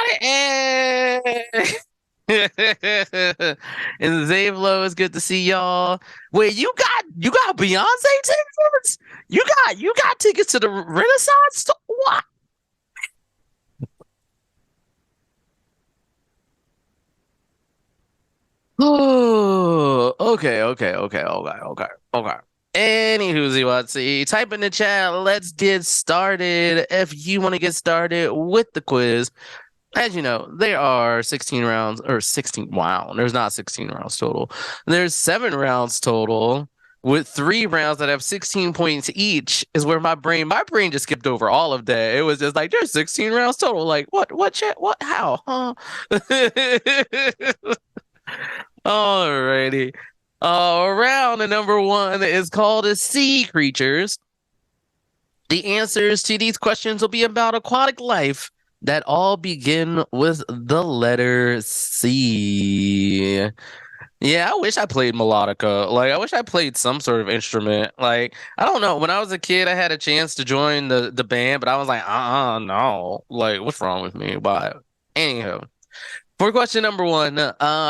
right, and and Zavlo, it's good to see y'all. Wait, you got Beyonce tickets? You got tickets to the Renaissance? What? Oh, okay. Anywhosie-Whatsie, type in the chat. Let's get started. If you want to get started with the quiz, as you know, there are 16 rounds, or 16. Wow, there's not 16 rounds total. There's 7 rounds total, with 3 rounds that have 16 points each. Is where my brain just skipped over all of that. It was just like there's 16 rounds total. Like what, chat? What, how? Huh? Alrighty. Round number one is called Sea Creatures. The answers to these questions will be about aquatic life that all begin with the letter C. Yeah, I wish I played melodica. Like, I wish I played some sort of instrument. Like, I don't know. When I was a kid, I had a chance to join the band, but I was like, no. Like, what's wrong with me? Why? Anyhow. For question number one,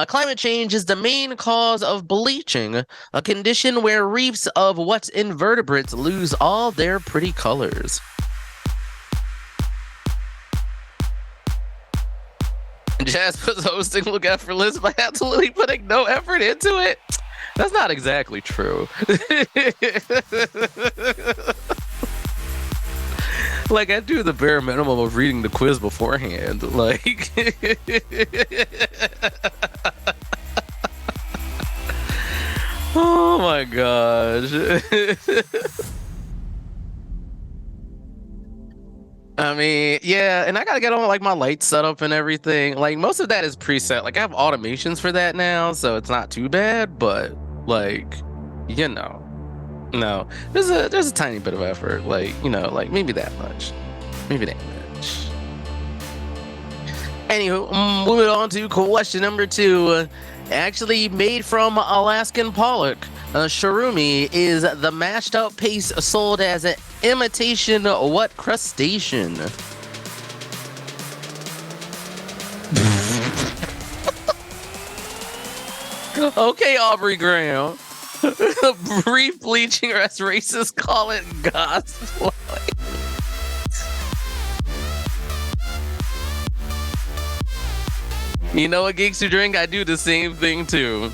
climate change is the main cause of bleaching, a condition where reefs of what invertebrates lose all their pretty colors. Chaz was hosting look effortless by absolutely putting no effort into it. That's not exactly true. Like, I do the bare minimum of reading the quiz beforehand. Like, oh my gosh. I mean, yeah, and I gotta get on like my lights set up and everything. Like, most of that is preset. Like, I have automations for that now, so it's not too bad. But like, you know, no, there's a tiny bit of effort. Like, like maybe that much, maybe that much. Anywho, moving on to question number two. Actually made from Alaskan pollock, shurumi is the mashed up paste sold as an imitation what crustacean? Okay, Aubrey Graham. Brief bleaching, or as racists call it, gospel. You know what, Geeks Who Drink? I do the same thing too.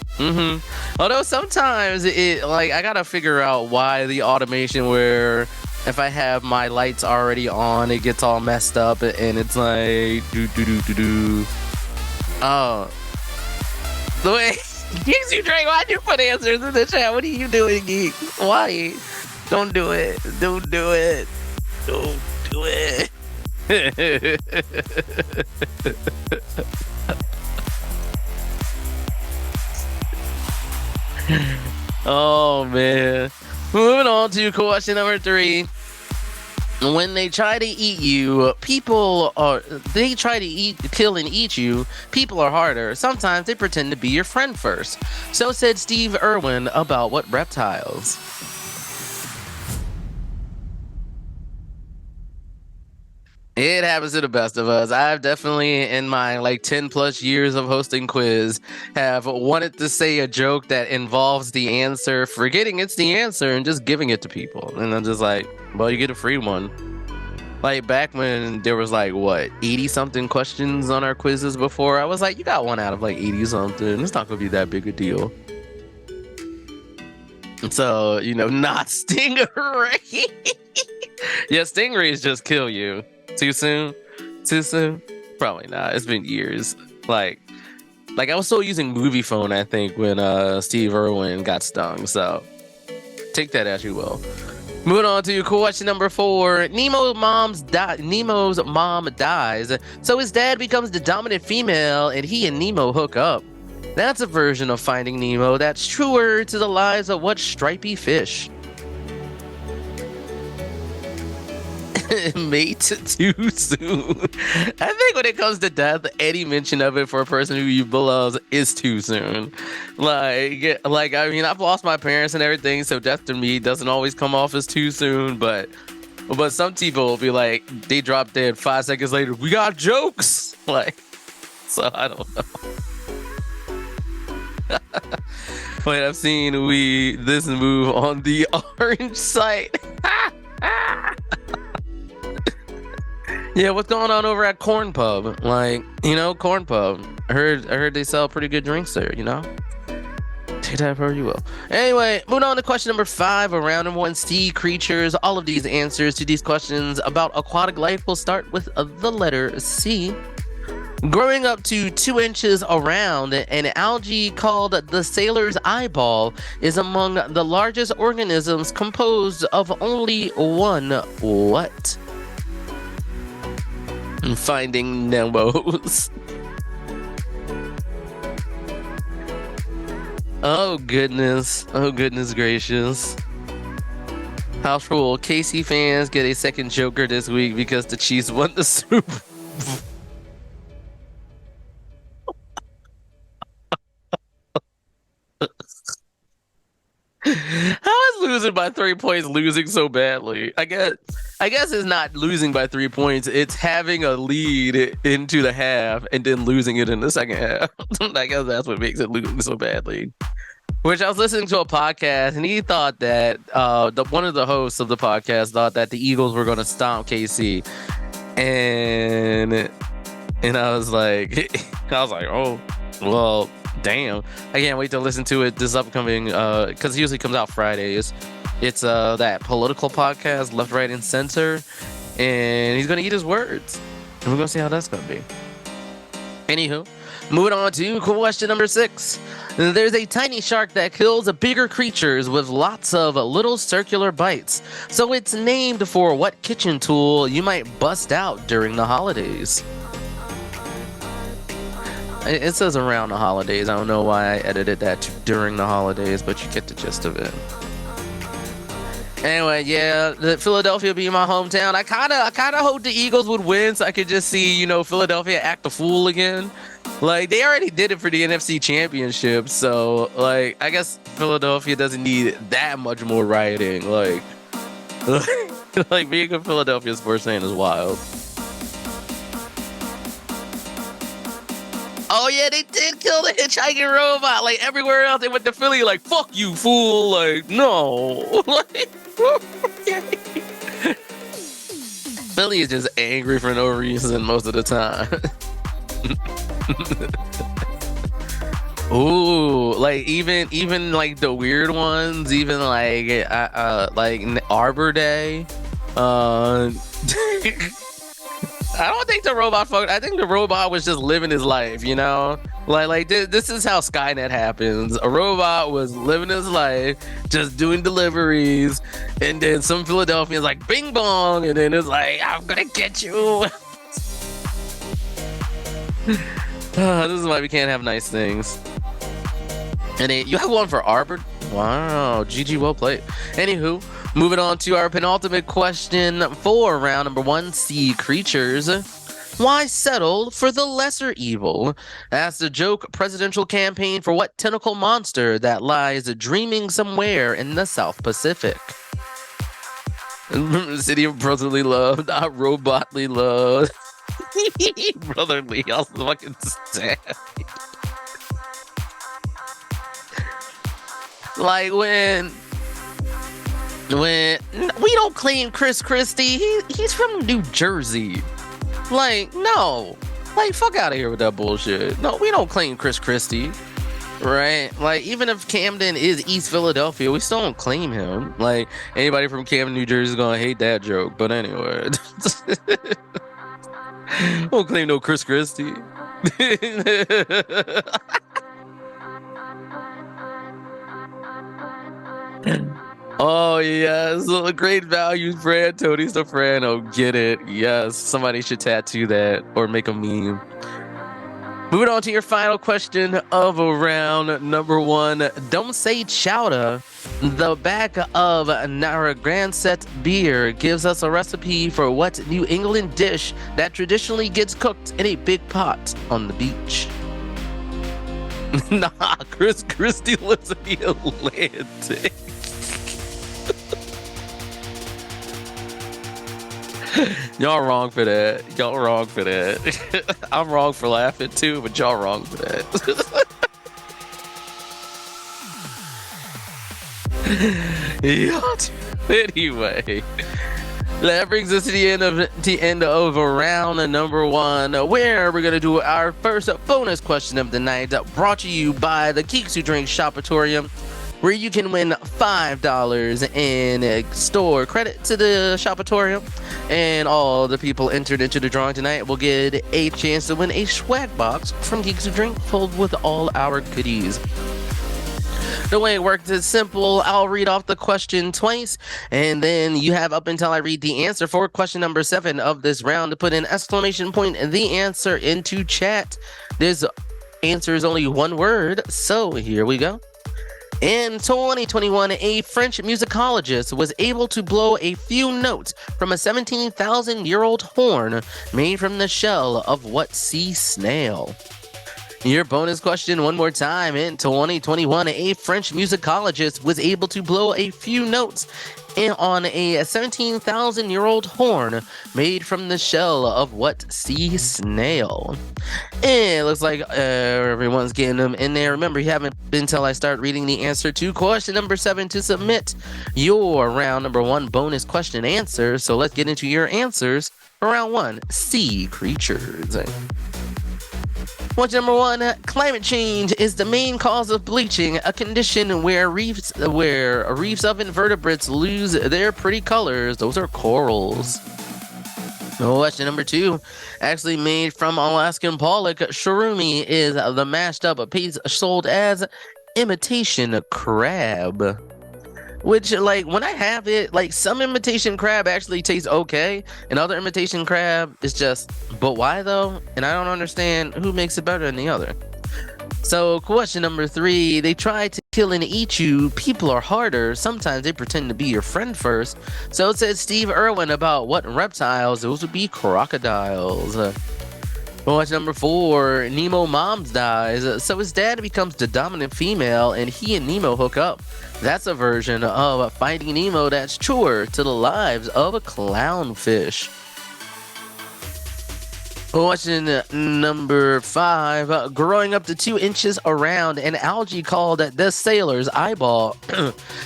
Although sometimes I gotta figure out why the automation where if I have my lights already on, it gets all messed up and it's like do. Oh, the way Geeks Who Drink, why'd you put answers in the chat? What are you doing, Geek? Why? Don't do it. Don't do it. Don't do it. Oh man. Moving on to question number three. When they try to eat you, kill and eat you, people are harder. Sometimes they pretend to be your friend first. So said Steve Irwin about what reptiles? It happens to the best of us. I've definitely, in my 10 plus years of hosting quiz, have wanted to say a joke that involves the answer, forgetting it's the answer and just giving it to people. And I'm just like, well, you get a free one. Like, back when there was 80 something questions on our quizzes before, I was like, you got one out of 80 something. It's not gonna be that big a deal. So, not Stingray. Yeah, Stingrays just kill you. Too soon? Too soon? Probably not. It's been years. Like I was still using movie phone, I think, when Steve Irwin got stung. So take that as you will. Moving on to question number four. Nemo's mom dies, so his dad becomes the dominant female, and he and Nemo hook up. That's a version of Finding Nemo that's truer to the lives of what stripy fish? Mate too soon. I think when it comes to death, any mention of it for a person who you love is too soon. I mean, I've lost my parents and everything, so death to me doesn't always come off as too soon, but But some people will be like, they drop dead 5 seconds later. We got jokes. Like, so I don't know. Wait, I've seen this move on the orange site. Yeah, what's going on over at Corn Pub? Like, Corn Pub. I heard they sell pretty good drinks there, Take that for you will. Anyway, moving on to question number 5, around and 1 sea creatures. All of these answers to these questions about aquatic life will start with the letter C. Growing up to 2 inches around, an algae called the sailor's eyeball is among the largest organisms, composed of only one what? Finding Nemo's. Oh goodness gracious. House rule: KC fans get a second Joker this week because the Chiefs won the Super Bowl. How is losing by 3 points losing so badly? I guess it's not losing by 3 points. It's having a lead into the half and then losing it in the second half. I guess that's what makes it losing so badly. Which I was listening to a podcast, and he thought that one of the hosts of the podcast thought that the Eagles were going to stomp KC, and I was like, oh, well, damn! I can't wait to listen to it this upcoming because it usually comes out Fridays. It's that political podcast, Left, Right, and Center, and he's going to eat his words, and we're going to see how that's going to be. Anywho, moving on to question number 6. There's a tiny shark that kills bigger creatures with lots of little circular bites. So it's named for what kitchen tool you might bust out during the holidays? It says around the holidays. I don't know why I edited that to during the holidays, but you get the gist of it. Anyway, yeah, Philadelphia being my hometown. I kind of hope the Eagles would win so I could just see, Philadelphia act a fool again. Like, they already did it for the NFC Championship, so, like, I guess Philadelphia doesn't need that much more rioting. Like being a Philadelphia sports fan is wild. Oh, yeah, they did kill the hitchhiking robot. Like, everywhere else, they went to Philly, like, fuck you, fool. Like, no. Philly is just angry for no reason most of the time. Ooh, like even like the weird ones, even like Arbor Day. I don't think the robot fucked. I think the robot was just living his life, Like this is how Skynet happens. A robot was living his life, just doing deliveries, and then some Philadelphians like bing bong, and then it's like, I'm gonna get you. This is why we can't have nice things. And you have one for Arbor? Wow, GG, well played. Anywho, moving on to our penultimate question for round number 1, sea creatures. Why settle for the lesser evil? That's the joke presidential campaign for what tentacle monster that lies dreaming somewhere in the South Pacific? The city of brotherly love, not robotly love. Brotherly, I was fucking sad. Like when we don't claim Chris Christie, he's from New Jersey. Like, no, like fuck out of here with that bullshit. No, we don't claim Chris Christie, right? Like, even if Camden is East Philadelphia, we still don't claim him. Like, anybody from Camden, New Jersey is gonna hate that joke, but anyway. Won't claim no Chris Christie. Oh yes, a great value brand. Tony Soprano, get it? Yes, somebody should tattoo that or make a meme. Moving on to your final question of round number 1. Don't say chowder. The back of Narragansett beer gives us a recipe for what New England dish that traditionally gets cooked in a big pot on the beach. Nah, Chris Christie lives in the Atlantic. Y'all wrong for that. Y'all wrong for that. I'm wrong for laughing too, but y'all wrong for that. Anyway, that brings us to the end of round number one, where we're gonna do our first bonus question of the night, brought to you by the Geeks Who Drink Shopatorium, where you can win $5 in store credit to the Shopatorium, and all the people entered into the drawing tonight will get a chance to win a swag box from Geeks Who Drink filled with all our goodies. The way it works is simple. I'll read off the question twice, and then you have up until I read the answer for question number 7 of this round to put an exclamation point and the answer into chat. This answer is only one word, so here we go. In 2021, a French musicologist was able to blow a few notes from a 17,000-year-old horn made from the shell of what sea snail? Your bonus question one more time. In 2021, a French musicologist was able to blow a few notes on a 17,000-year-old horn made from the shell of what sea snail? And it looks like everyone's getting them in there. Remember, you haven't been till I start reading the answer to question number 7 to submit your round number 1 bonus question answer. So let's get into your answers for round 1, sea creatures. Question number 1, climate change is the main cause of bleaching, a condition where reefs of invertebrates lose their pretty colors. Those are corals. Question number 2, actually made from Alaskan pollock, shurumi is the mashed up piece sold as imitation crab. Which, like, when I have it, like, some imitation crab actually tastes okay, and other imitation crab is just, but why though? And I don't understand who makes it better than the other. So, question number 3, they try to kill and eat you. People are harder. Sometimes they pretend to be your friend first. So it says Steve Irwin about what reptiles. Those would be crocodiles. Question number 4, Nemo moms dies, so his dad becomes the dominant female and he and Nemo hook up. That's a version of Finding Nemo that's truer to the lives of a clownfish. Question number 5, growing up to 2 inches around, an algae called the sailor's eyeball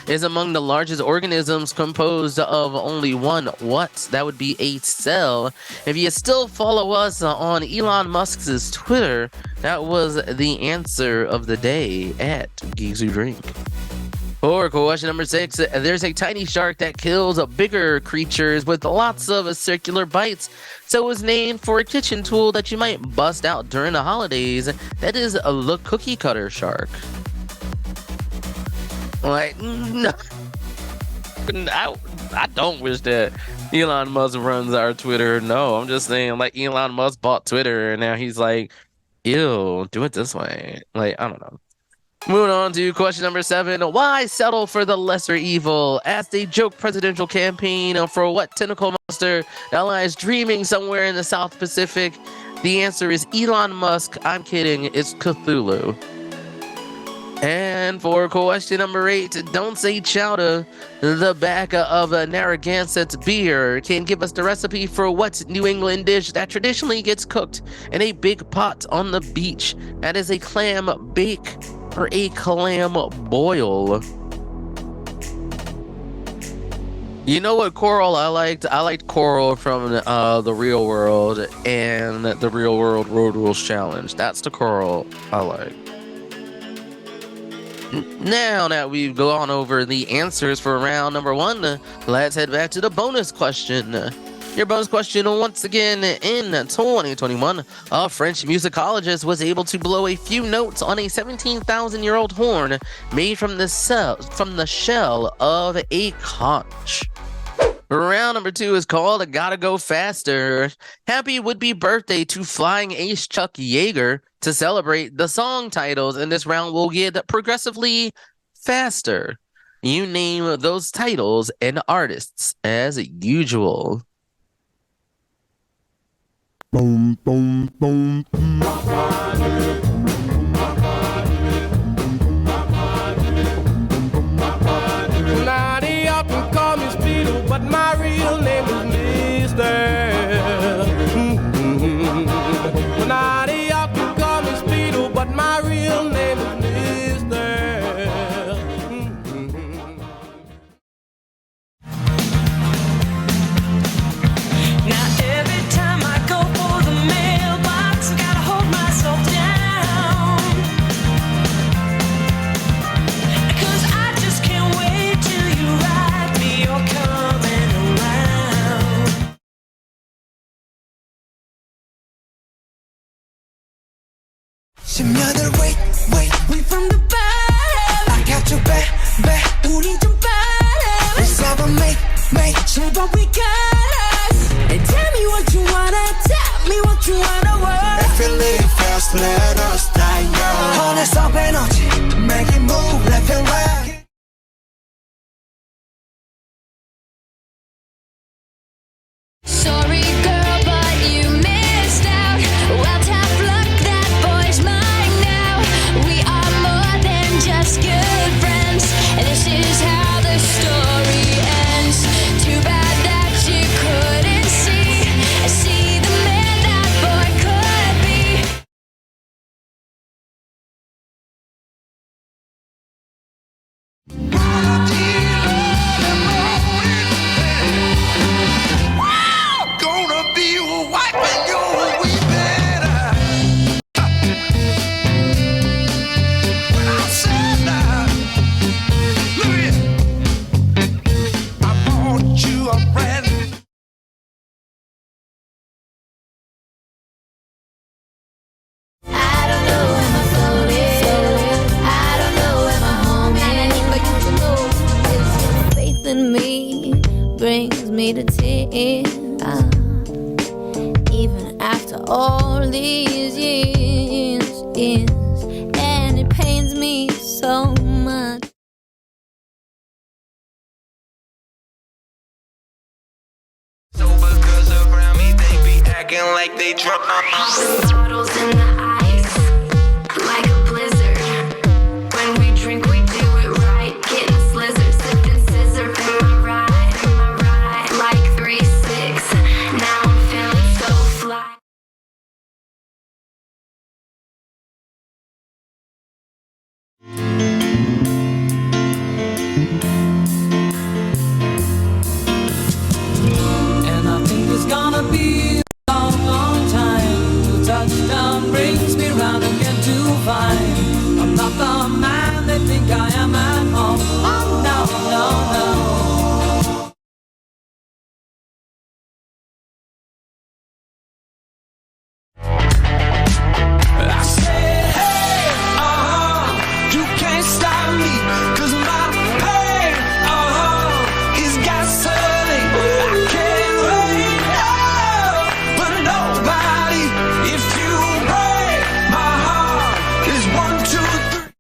is among the largest organisms, composed of only one what? That would be a cell. If you still follow us on Elon Musk's Twitter, that was the answer of the day at Geeks Who Drink. For question number 6, there's a tiny shark that kills bigger creatures with lots of circular bites, so it was named for a kitchen tool that you might bust out during the holidays. That is the cookie cutter shark. Like, no, I don't wish that Elon Musk runs our Twitter. No, I'm just saying, like, Elon Musk bought Twitter and now he's like, ew, do it this way. Like, I don't know. Moving on to question number 7. Why settle for the lesser evil? As a joke presidential campaign for what tentacle monster that lies dreaming somewhere in the South Pacific? The answer is Elon Musk. I'm kidding. It's Cthulhu. And for question number 8, don't say chowder. The back of a Narragansett beer can give us the recipe for what New England dish that traditionally gets cooked in a big pot on the beach. That is a clam bake or a clam boil. You know what coral I liked? I liked coral from the Real World and the Real World Road Rules Challenge. That's the coral I like. Now that we've gone over the answers for round number 1, let's head back to the bonus question. Your bonus question once again, in 2021, a French musicologist was able to blow a few notes on a 17,000-year-old horn made from the shell of a conch. Round number 2 is called Gotta Go Faster. Happy would-be birthday to flying ace Chuck Yeager. To celebrate, the song titles in this round will get progressively faster. You name those titles and artists as usual. Boom, boom, boom, boom. Now they often call me Speedo, but my real name is Mister. 심려들 wait from the bottom. I got your back 우리 좀 빨아. Let's have a make 제발 we got us. And tell me what you wanna, tell me what you wanna work. If you live fast, let us die young. Honest up energy, make it move left and right. Sorry girl, but you missed out. Well, tough luck, that boy's mine now. We are more than just good friends, and this is how the story ends. Too bad that you couldn't see the man that boy could be. Gonna be wiping your weeping eye. When I said that, look at it. I bought you a brand new. I don't know where my soul is. I don't know where my home is. And I need for you to know is your faith in me brings me to tears. Even after all these years, and it pains me so much. Sober girls around me, they be acting like they drunk. Bottles in the ice, like a blizzard. When we drink, we do it right. Getting slizzard, sipping scissor. Am I right? Like 3-6. Now I'm feeling so fly. And I think it's gonna be a long, long time till touchdown brings me round again to find I'm not the man they think I am at home. Oh no, no, no. I said, hey, you can't stop me, 'cause my pain, is gasoline. I can't wait, but nobody, if you break my heart, is 1, 2, 3.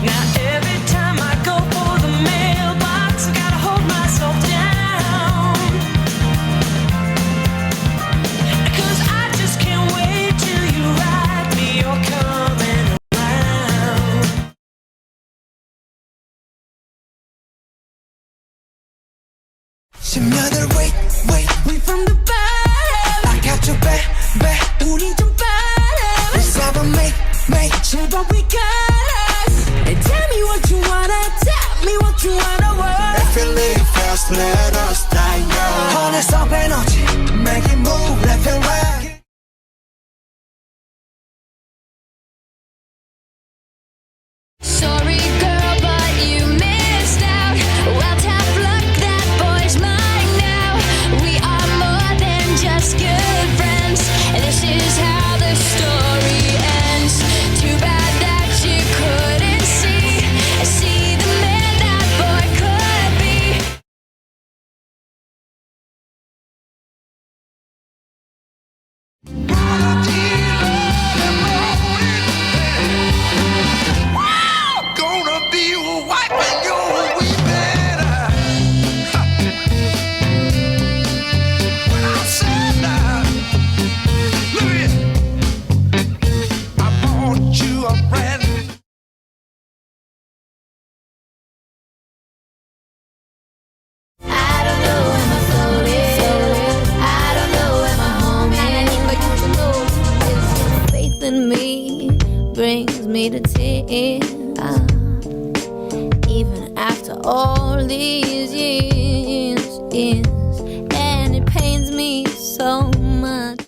Now every time I go for the mailbox, I gotta hold myself down, 'cause I just can't wait till you write me you're coming around. 심려들 wait from the bottom. I got your back 우리 좀 빨아. Let's have a make 제발 we got us. And tell me what you wanna, tell me what you wanna work. If you live fast, let us die young. Honest up energy, make it move left and right. Sorry girl, but you missed out. Well, tough luck, that boy's mine now. We are more than just good friends, and this is how the story ends. Too bad that you couldn't see the man that boy could be. Gonna be wiping your weeping eye. When I said that, look at it. I bought you a brand new. I don't know where my soul is. I don't know where my home is. And I need for you to know is your faith in me brings me to tears. Even after all these years, and it pains me so much.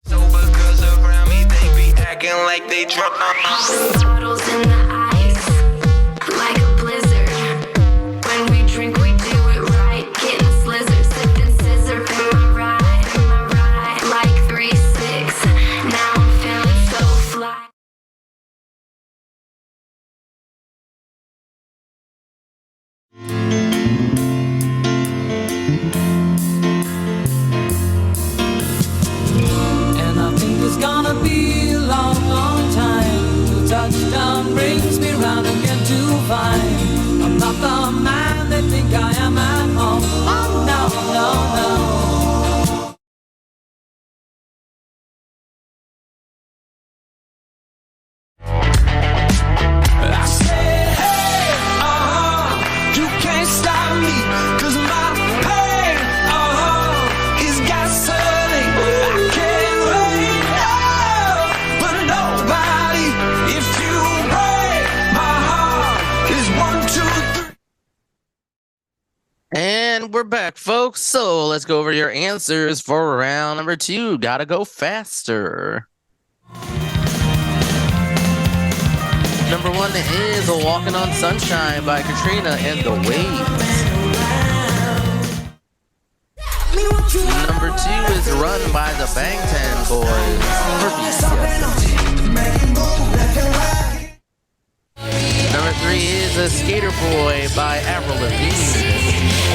So acting like they drunk. Bottles in the ice, like a blizzard. When we drink, we do it right. Getting slizzard, sipping scissor. Am I right? Am I right? Like 3-6. Now I'm feeling so fly. And I think it's gonna be a long, long time till touchdown brings me round again to find I'm not the man they think I am at home. Oh no, no, no. I said, hey, you can't stop me, 'cause my pain, is gasoline. I can't wait, but nobody, if you break my heart, is 1, 2, 3. And we're back, folks. So let's go over your answers for round number 2. Gotta go faster. Number 1 is Walking on Sunshine by Katrina and the Waves. Number 2 is Run by the Bangtan Boys. Number 3 is A Skater Boy by Avril Lavigne.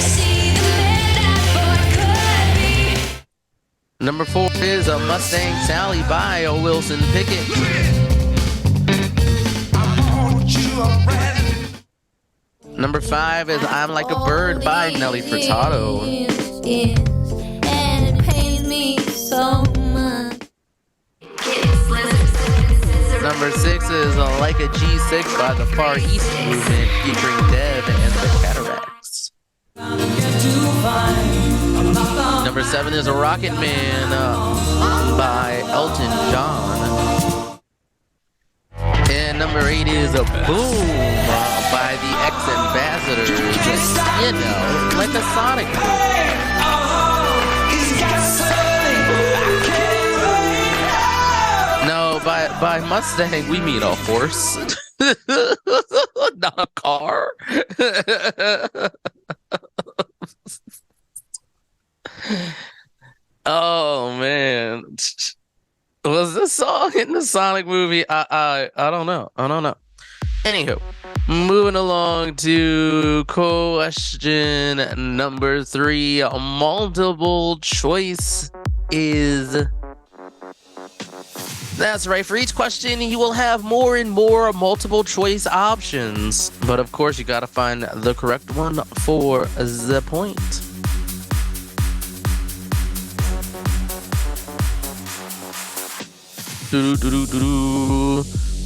See the man that boy could be. Number 4 is A Mustang Sally by O. Wilson Pickett. Number 5 is I'm Like a Bird by Nelly Furtado. And it pains me so much. Number 6 is Like a G6 by the Far East Movement featuring Dev and the Cataracts. Number 7 is Rocket Man by Elton John. And number 8 is a Boom by the X-Ambassadors. You know, like a Sonic boom. No, by Mustang we mean a horse, not a car. Oh man. Was this song in the Sonic movie? I don't know. Anywho, moving along to question number 3. Multiple choice is. That's right. For each question, you will have more and more multiple choice options. But of course, you gotta find the correct one for the point.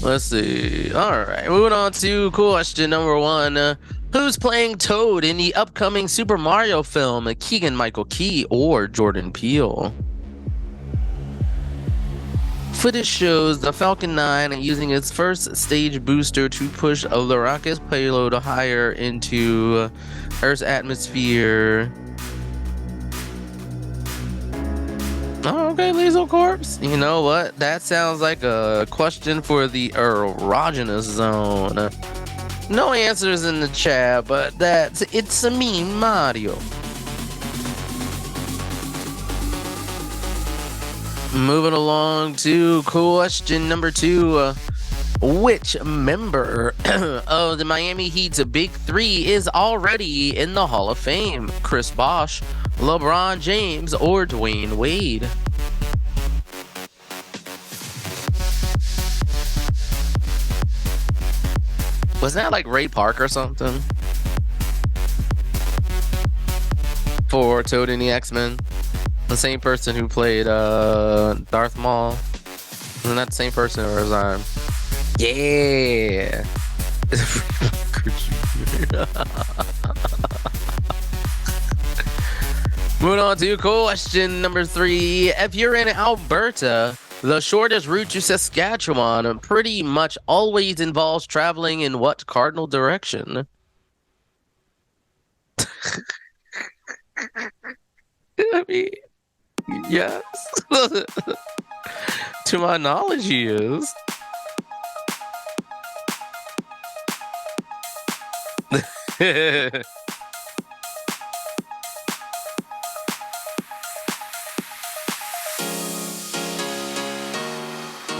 Let's see. All right, moving on to question number 1. Who's playing Toad in the upcoming Super Mario film? Keegan-Michael Key or Jordan Peele? Footage shows the Falcon 9 using its first stage booster to push the rocket's payload higher into Earth's atmosphere. Oh, okay, Lethal Corpse. You know what? That sounds like a question for the erogenous zone. No answers in the chat, but it's a meme Mario. Moving along to question number 2. Which member of the Miami Heat's Big Three is already in the Hall of Fame? Chris Bosh, LeBron James, or Dwayne Wade? Wasn't that like Ray Park or something? For Toad and the X-Men? The same person who played Darth Maul? Isn't that the same person, or is I? Yeah. Moving on to question number 3. If you're in Alberta, the shortest route to Saskatchewan pretty much always involves traveling in what cardinal direction? I mean, yes. To my knowledge, he is.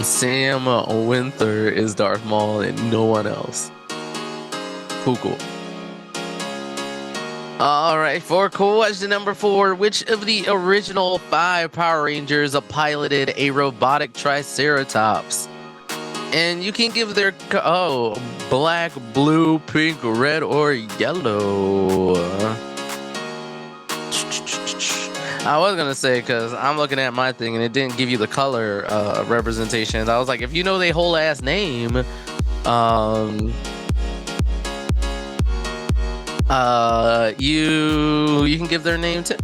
Sam Winter is Darth Maul and no one else. Cool. All right, for question number 4, which of the original 5 Power Rangers piloted a robotic Triceratops? And you can give their black, blue, pink, red, or yellow. I was gonna say, because I'm looking at my thing and it didn't give you the color representations. I was like, if you know their whole ass name, you can give their name too.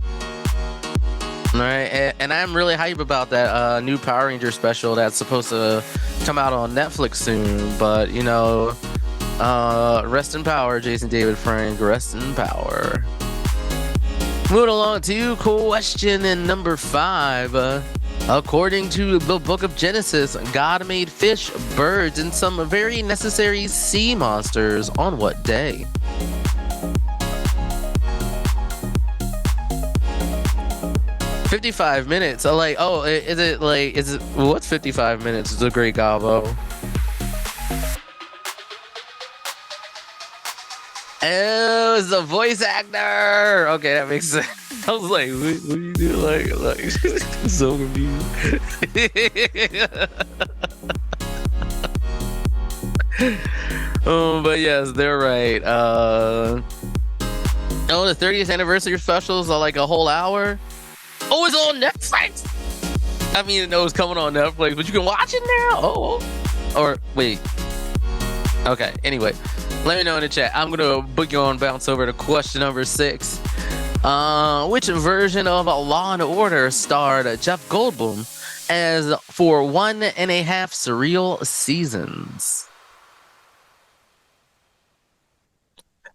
All right, and I'm really hype about that new Power Ranger special that's supposed to come out on Netflix soon. But you know, rest in power, Jason David Frank. Rest in power. Moving along to question number 5. According to the book of Genesis, God made fish, birds, and some very necessary sea monsters on what day? "55 minutes." What's 55 minutes? It's a great gobbo. Oh, it's a voice actor. Okay, that makes sense. I was like, what do you do? Like so confused. But yes, they're right. The 30th anniversary specials are like a whole hour. Oh, it's on Netflix. I mean, I know it's coming on Netflix, but you can watch it now. Oh, or wait. Okay. Anyway. Let me know in the chat. I'm gonna book you on bounce over to question number 6. Which version of Law and Order starred Jeff Goldblum as for 1.5 surreal seasons?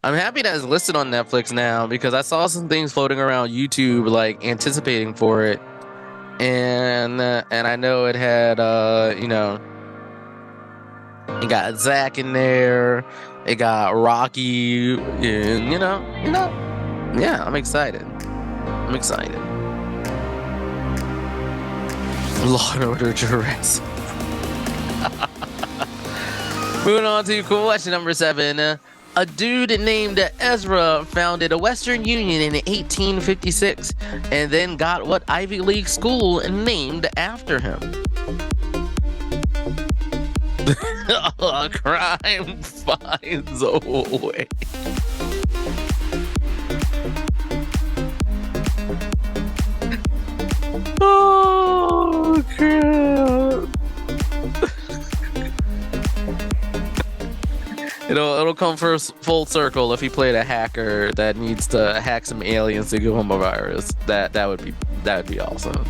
I'm happy that it's listed on Netflix now because I saw some things floating around YouTube like anticipating for it, and I know it had you know, it got Zach in there. It got Rocky, and you know, yeah, I'm excited. Law and Order Jurassic. Moving on to question number 7. A dude named Ezra founded a Western Union in 1856, and then got what Ivy League school named after him? Crime finds a way. Oh, crap. It'll come full circle if he played a hacker that needs to hack some aliens to give him a virus. That would be awesome.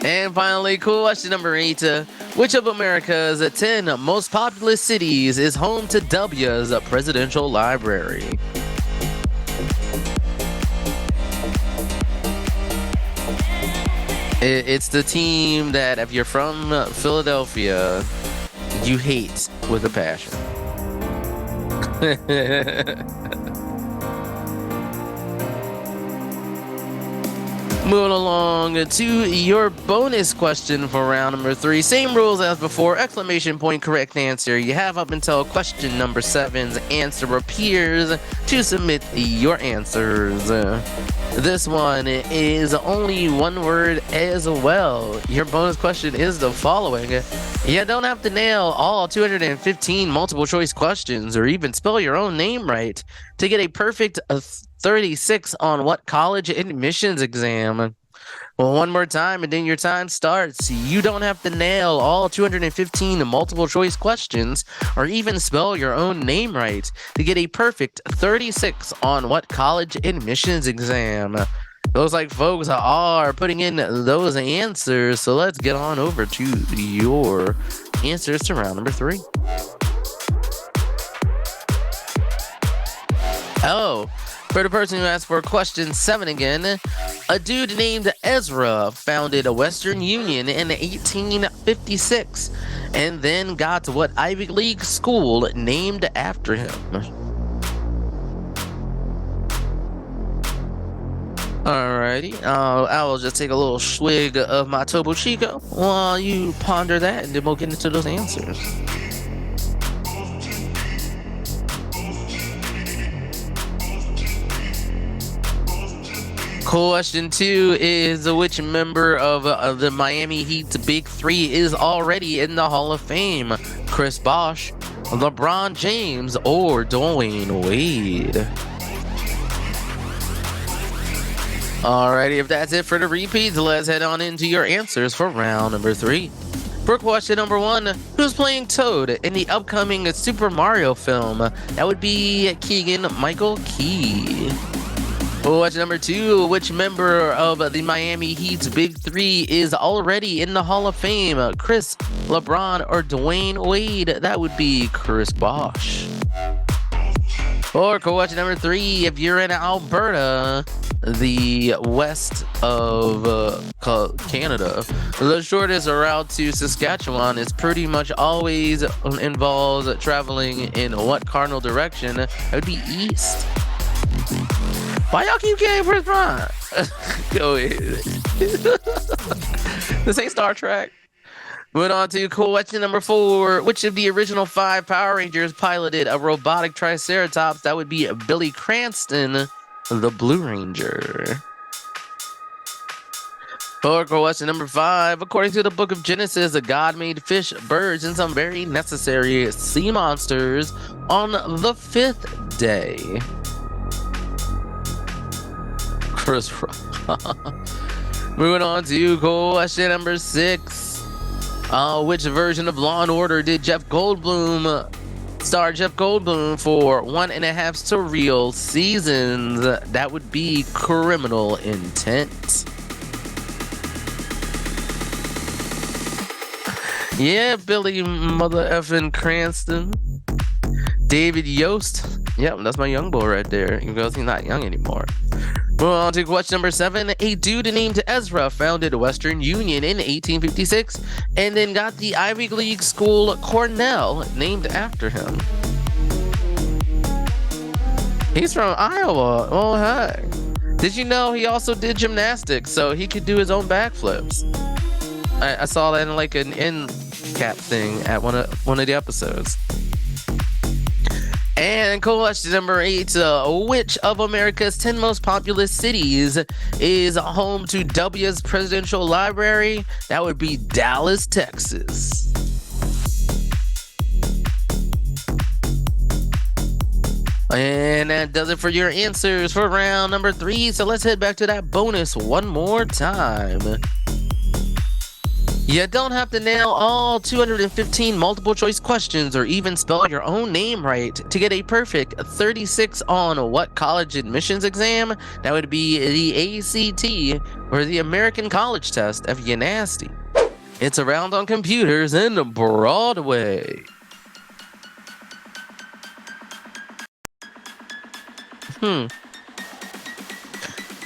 And finally, question number 8. Which of America's 10 most populous cities is home to W's presidential library? It's the team that, if you're from Philadelphia, you hate with a passion. Moving along to your bonus question for round number 3. Same rules as before. Exclamation point, correct answer. You have up until question number 7's answer appears to submit your answers. This one is only one word as well. Your bonus question is the following. You don't have to nail all 215 multiple choice questions or even spell your own name right to get a perfect 36 on what college admissions exam? Well, one more time and then your time starts. You don't have to nail all 215 multiple choice questions or even spell your own name right to get a perfect 36 on what college admissions exam. Looks like folks are putting in those answers, so let's get on over to your answers to round number 3. Oh, For the person who asked for question 7 again, a dude named Ezra founded a Western Union in 1856 and then got what Ivy League school named after him? Alrighty, I will just take a little swig of my Topo Chico while you ponder that, and then we'll get into those answers. Question 2 is which member of the Miami Heat's Big Three is already in the Hall of Fame? Chris Bosh, LeBron James, or Dwayne Wade? Alrighty, if that's it for the repeats, let's head on into your answers for round number 3. For question number 1, who's playing Toad in the upcoming Super Mario film? That would be Keegan-Michael Key. Question number 2, which member of the Miami Heat's Big Three is already in the Hall of Fame? Chris, LeBron, or Dwayne Wade? That would be Chris Bosh. For question number 3, if you're in Alberta, the west of Canada, the shortest route to Saskatchewan is pretty much always involves traveling in what cardinal direction? It would be east. Why y'all keep getting first prime? Go ahead. This ain't Star Trek. Moving on to question number 4. Which of the original 5 Power Rangers piloted a robotic Triceratops? That would be Billy Cranston, the Blue Ranger. For question number 5, according to the book of Genesis, God made fish, birds, and some very necessary sea monsters on the 5th day. Chris Rock. Moving on to question number 6. Which version of Law and Order did star Jeff Goldblum for 1.5 surreal seasons? That would be Criminal Intent. Yeah, Billy mother effing Cranston. David Yost. Yep, that's my young boy right there, even though he's not young anymore. Moving on to question number 7. A dude named Ezra founded Western Union in 1856 and then got the Ivy League school Cornell named after him. He's from Iowa. Oh, hey. Did you know he also did gymnastics, so he could do his own backflips? I saw that in like an end cap thing at one of the episodes. And question number 8, which of America's 10 most populous cities is home to W's Presidential Library? That would be Dallas, Texas. And that does it for your answers for round number 3. So let's head back to that bonus one more time. You don't have to nail all 215 multiple choice questions or even spell your own name right to get a perfect 36 on what college admissions exam? That would be the ACT, or the American College Test if you're nasty. It's around on computers in Broadway.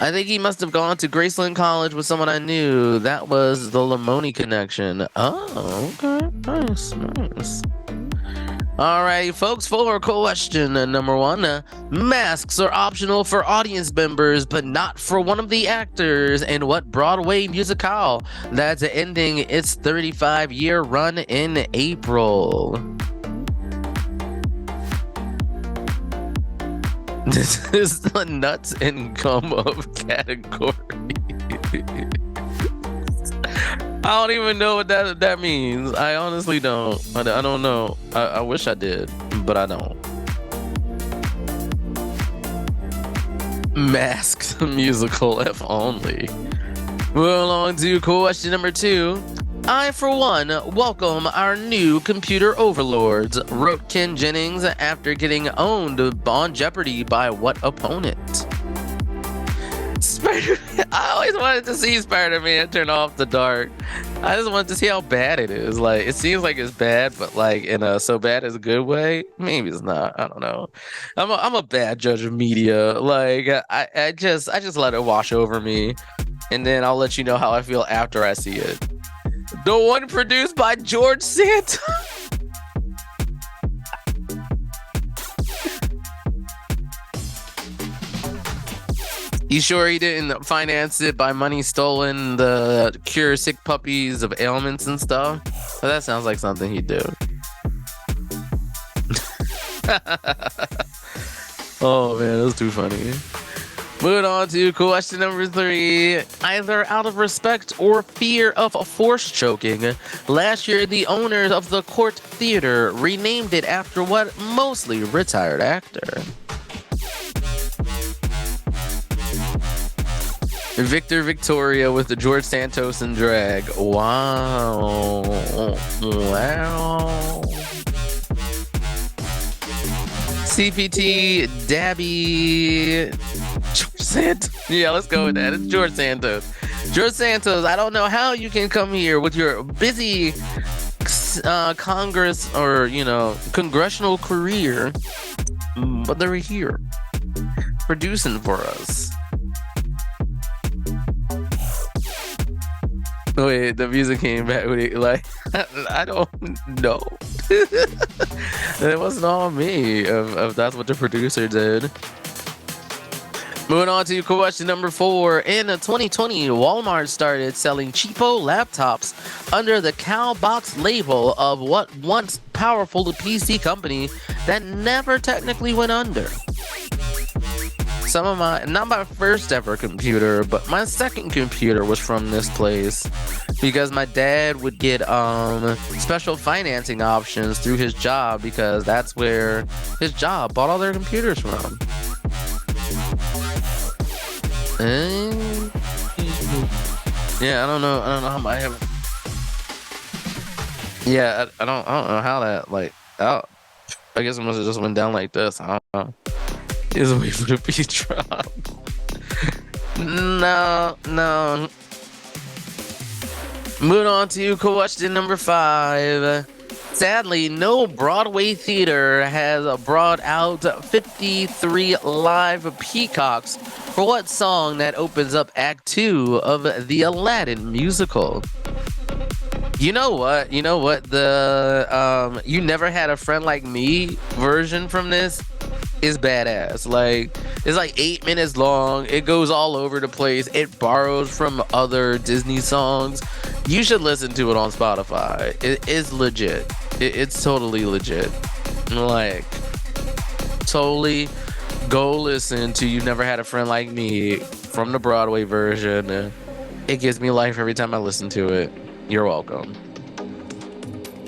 I think he must have gone to Graceland College with someone I knew. That was the Lamoni connection. Oh, okay. Nice. All right, folks, for question number 1. Masks are optional for audience members, but not for one of the actors in what Broadway musical that's ending its 35-year run in April? This is the nuts and gum of category. I don't even know what that means. I honestly don't. I don't know. I wish I did, but I don't. Masks musical if only. Well, on to question number 2. I, for one, welcome our new computer overlords, wrote Ken Jennings after getting owned on Jeopardy by what opponent? I always wanted to see Spider-Man turn off the dark. I just wanted to see how bad it is. Like, it seems like it's bad, but like in a so bad is a good way. Maybe it's not. I don't know. I'm a bad judge of media. Like, I just let it wash over me, and then I'll let you know how I feel after I see it. The one produced by George Santa. You sure he didn't finance it by money stolen to cure sick puppies of ailments and stuff? But that sounds like something he'd do. Oh man, that was too funny. Moving on to question number 3. Either out of respect or fear of force choking, last year the owners of the Court Theater renamed it after what mostly retired actor? Victor Victoria with the George Santos and drag. Wow. Wow. CPT Dabby George Santos. Yeah, let's go with that. It's George Santos. George Santos, I don't know how you can come here with your busy Congress or, congressional career, but they're here producing for us. Wait, the music came back with it. Like, I don't know. It wasn't all me. If that's what the producer did. Moving on to question number 4. In 2020, Walmart started selling cheapo laptops under the Cowbox label of what once powerful PC company that never technically went under. Not my first ever computer, but my second computer was from this place because my dad would get special financing options through his job because that's where his job bought all their computers from. And yeah, I don't know how I have. Yeah, I don't know how that I guess it must have just went down like this. I don't know. Is a way for the beat drop. No. Moving on to question number 5. Sadly, no Broadway theater has brought out 53 live peacocks for what song that opens up Act 2 of the Aladdin musical? You know what? The You Never Had a Friend Like Me version from this is badass. Like, it's like 8 minutes long. It goes all over the place. It borrows from other Disney songs. You should listen to it on Spotify. It is legit. It's totally legit. Like, totally go listen to You've Never Had a Friend Like Me from the Broadway version. It gives me life every time I listen to it. You're welcome.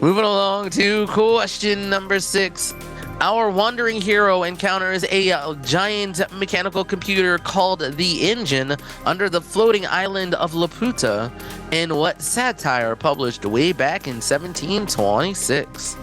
Moving along to question number 6. Our wandering hero encounters a giant mechanical computer called the Engine under the floating island of Laputa in what satire published way back in 1726?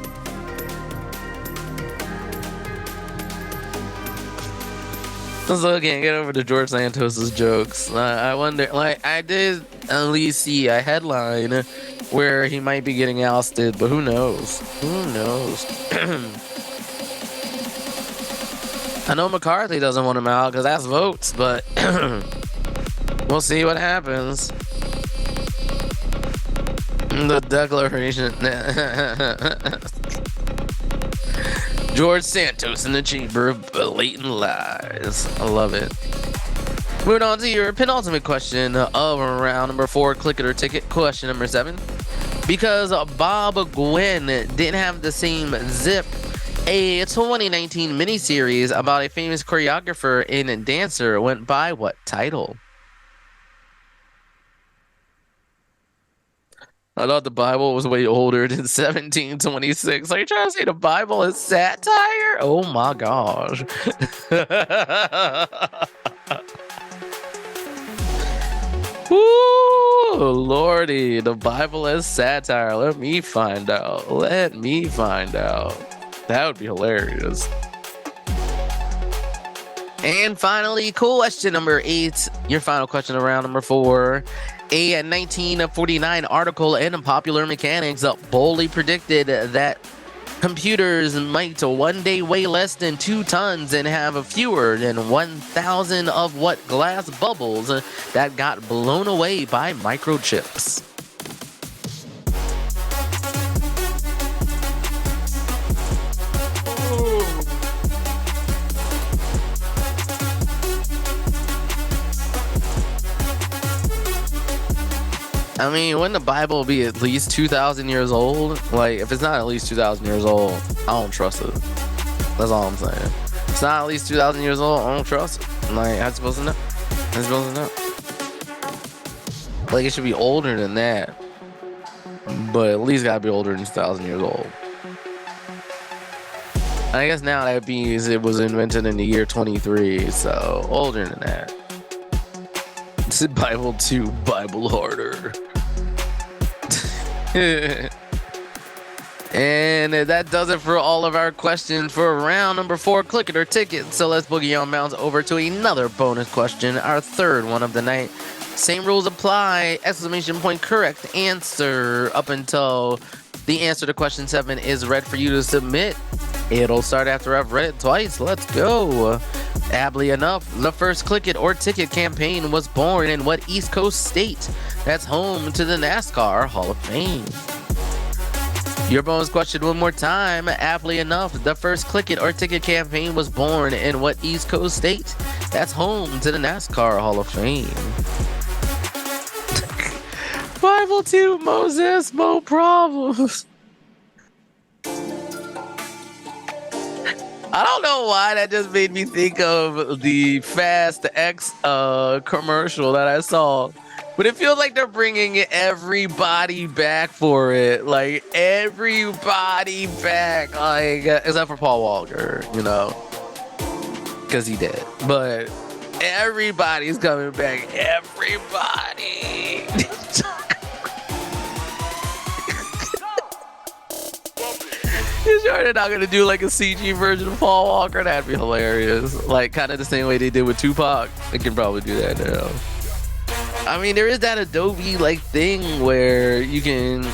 So again, get over to George Santos's jokes. I wonder, I did at least see a headline where he might be getting ousted, but who knows? I know McCarthy doesn't want him out because that's votes, but we'll see what happens. The Declaration. George Santos in the Chamber of Blatant Lies. I love it. Moving on to your penultimate question of round number 4, click it or ticket. Question number 7. Because Bob Gwynn didn't have the same zip, a 2019 miniseries about a famous choreographer and dancer went by what title? I thought the Bible was way older than 1726. Are you trying to say the Bible is satire? Oh my gosh. Woo, Lordy, the Bible is satire. Let me find out. That would be hilarious. And finally, question number 8, your final question around number 4. A 1949 article in Popular Mechanics boldly predicted that computers might one day weigh less than 2 tons and have fewer than 1,000 of what glass bubbles that got blown away by microchips. I mean, wouldn't the Bible be at least 2,000 years old? Like, if it's not at least 2,000 years old, I don't trust it. That's all I'm saying. If it's not at least 2,000 years old, I don't trust it. Like, I'm supposed to know. I'm supposed to know. Like, it should be older than that. But at least gotta be older than 2,000 years old. I guess now that means it was invented in the year 23, so older than that. It's Bible 2, Bible harder. And that does it for all of our questions for round number 4, click it or ticket. So let's boogie on bounce over to another bonus question, our third one of the night. Same rules apply, exclamation point correct answer up until the answer to question 7 is read for you to submit. It'll start after I've read it twice. Let's go. Aptly enough, the first Click It or Ticket campaign was born in what East Coast state that's home to the NASCAR Hall of Fame? Your bonus question one more time. Aptly enough, the first Click It or Ticket campaign was born in what East Coast state that's home to the NASCAR Hall of Fame? Bible 2, Moses, no problems. I don't know why that just made me think of the Fast X commercial that I saw. But it feels like they're bringing everybody back for it. Like, everybody back. Like, except for Paul Walker, you know. Because he did. But everybody's coming back. Everybody. You sure they're not gonna do like a CG version of Paul Walker? That'd be hilarious. Like kind of the same way they did with Tupac. They can probably do that now. I mean, there is that Adobe like thing where you can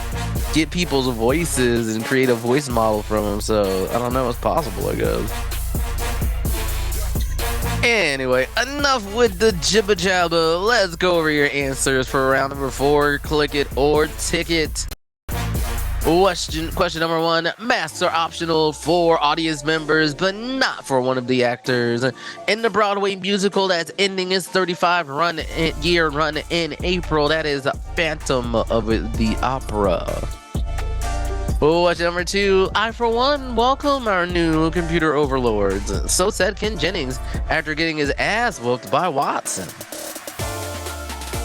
get people's voices and create a voice model from them. So I don't know, it's possible, I guess. Anyway, enough with the jibba jabba. Let's go over your answers for round number 4. Click it or ticket. Question number 1. Masks are optional for audience members, but not for one of the actors. In the Broadway musical that's ending its 35-year run in April, that is Phantom of the Opera. Question number 2. I, for one, welcome our new computer overlords. So said Ken Jennings after getting his ass whooped by Watson.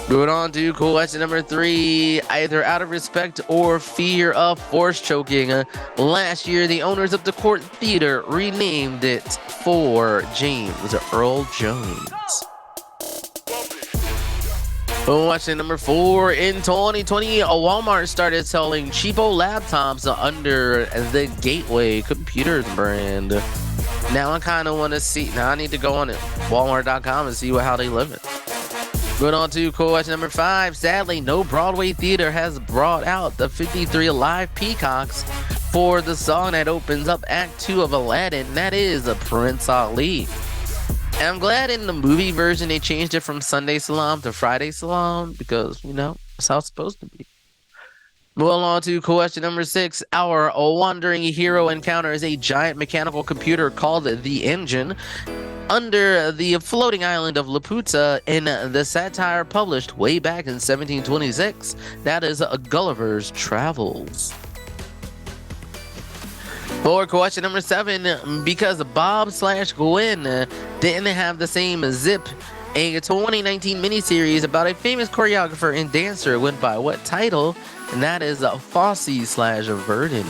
Moving on to question number 3. Either out of respect or fear of force choking, last year the owners of the Court Theater renamed it for James Earl Jones. Question number 4. In 2020, Walmart started selling cheapo laptops under the Gateway Computers brand. Now I kind of want to see. Now I need to go on it, Walmart.com, and see how they live it. Going on to question number 5. Sadly, no Broadway theater has brought out the 53 live peacocks for the song that opens up Act 2 of Aladdin. That is Prince Ali. And I'm glad in the movie version they changed it from Sunday Salam to Friday Salam because, you know, that's how it's supposed to be. Moving on to question number 6. Our wandering hero encounters a giant mechanical computer called the Engine under the floating island of Laputa in the satire published way back in 1726. That is Gulliver's Travels. For question number 7, because Bob/Gwen didn't have the same zip, a 2019 miniseries about a famous choreographer and dancer went by what title? And that is Fosse/Verdon.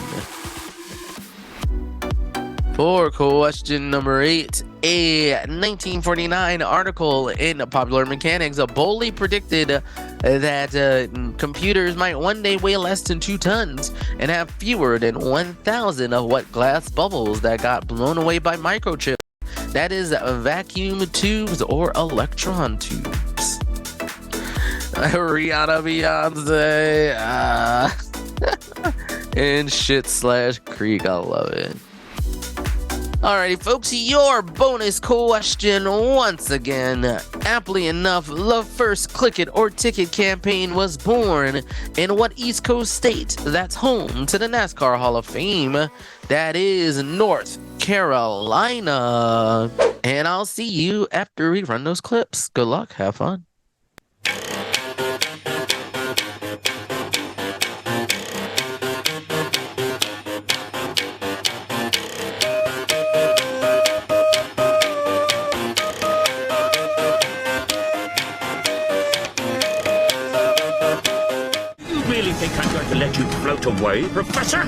For question number 8, a 1949 article in Popular Mechanics boldly predicted that computers might one day weigh less than 2 tons and have fewer than 1,000 of what glass bubbles that got blown away by microchips That is vacuum tubes or electron tubes. Rihanna, Beyonce, and shit/creek. I love it. Alrighty, folks, your bonus question once again. Aptly enough, the first Click It or Ticket campaign was born in what East Coast state that's home to the NASCAR Hall of Fame? That is North Carolina. And I'll see you after we run those clips. Good luck. Have fun. Think I'm going to let you float away, Professor?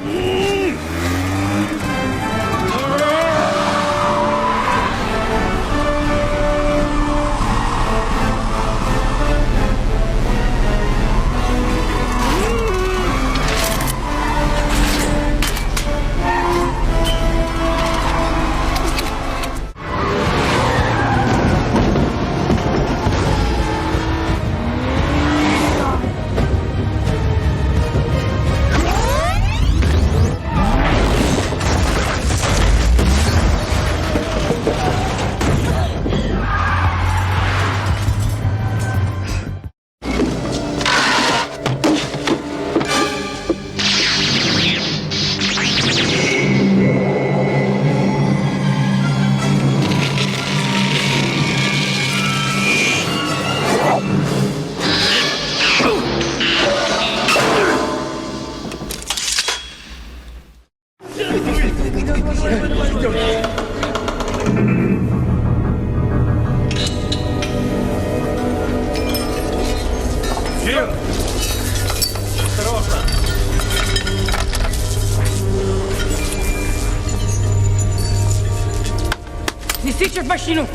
Несите в машину!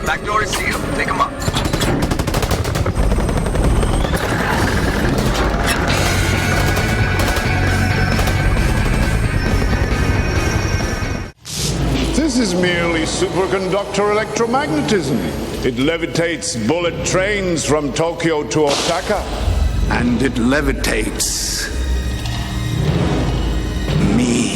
Back door is sealed. Take him up. This is merely superconductor electromagnetism. It levitates bullet trains from Tokyo to Osaka. And it levitates me.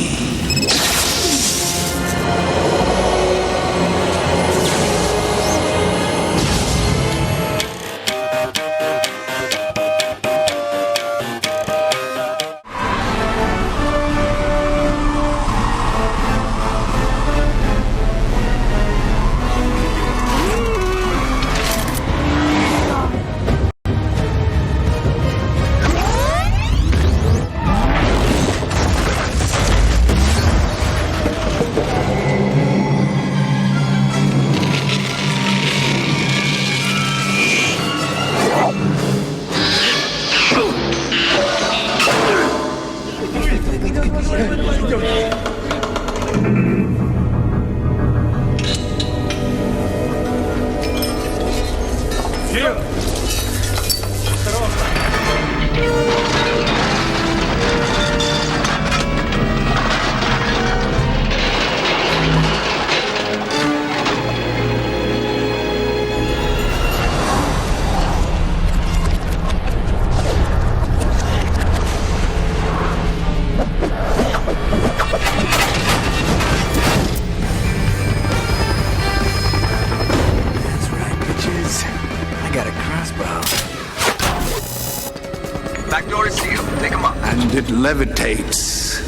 levitates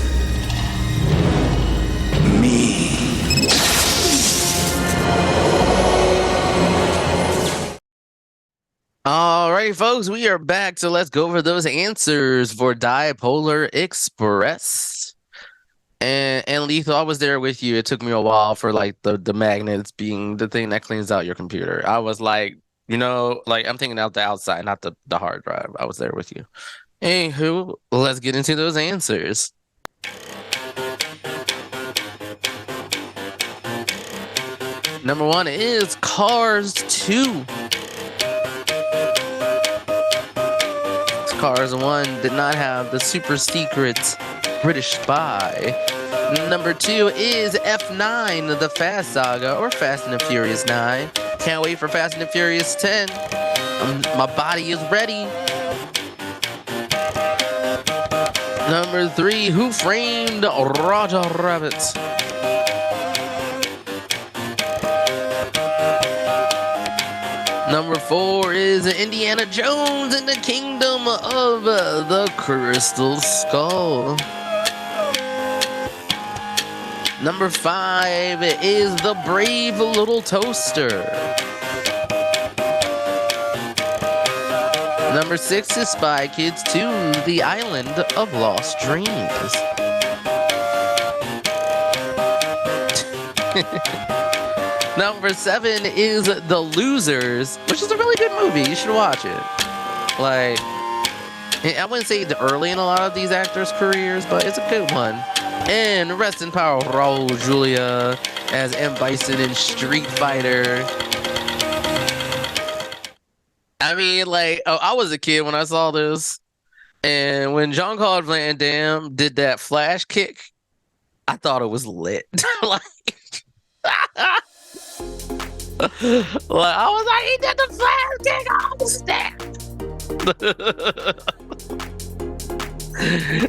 me. All right, folks, we are back. So let's go over those answers for Dipolar Express. And Lethal, I was there with you. It took me a while for like the magnets being the thing that cleans out your computer. I was like, like I'm thinking out the outside, not the hard drive. I was there with you. Anywho, let's get into those answers. Number 1 is Cars 2. Cars 1 did not have the super secret British spy. Number 2 is F9, the Fast Saga, or Fast and the Furious 9. Can't wait for Fast and the Furious 10. My body is ready. Number 3, Who Framed Roger Rabbit? Number 4 is Indiana Jones and the Kingdom of the Crystal Skull. Number 5 is The Brave Little Toaster. Number 6 is Spy Kids 2, The Island of Lost Dreams. Number 7 is The Losers, which is a really good movie. You should watch it. Like, I wouldn't say it's early in a lot of these actors' careers, but it's a good one. And rest in power, Raul Julia as M. Bison in Street Fighter. I mean, like, I was a kid when I saw this. And when Jean-Claude Van Damme did that flash kick, I thought it was lit. Like, I was like, he did the flash kick on the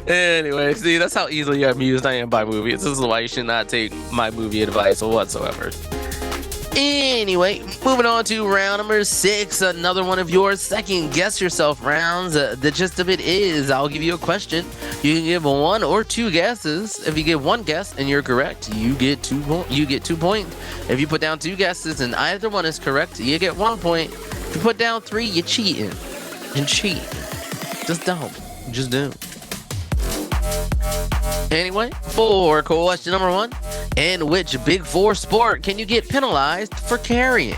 Anyway, see, that's how easily amused I am by movies. This is why you should not take my movie advice whatsoever. Anyway, moving on to round number 6, another one of your second guess yourself rounds. The gist of it is I'll give you a question. You can give 1 or 2 guesses. If you give 1 guess and you're correct, you get 2 points. If you put down 2 guesses and either one is correct, you get 1 point. If you put down 3, you're cheating. And cheat. Just don't. Just do. Anyway, for question number 1, in which Big 4 sport can you get penalized for carrying?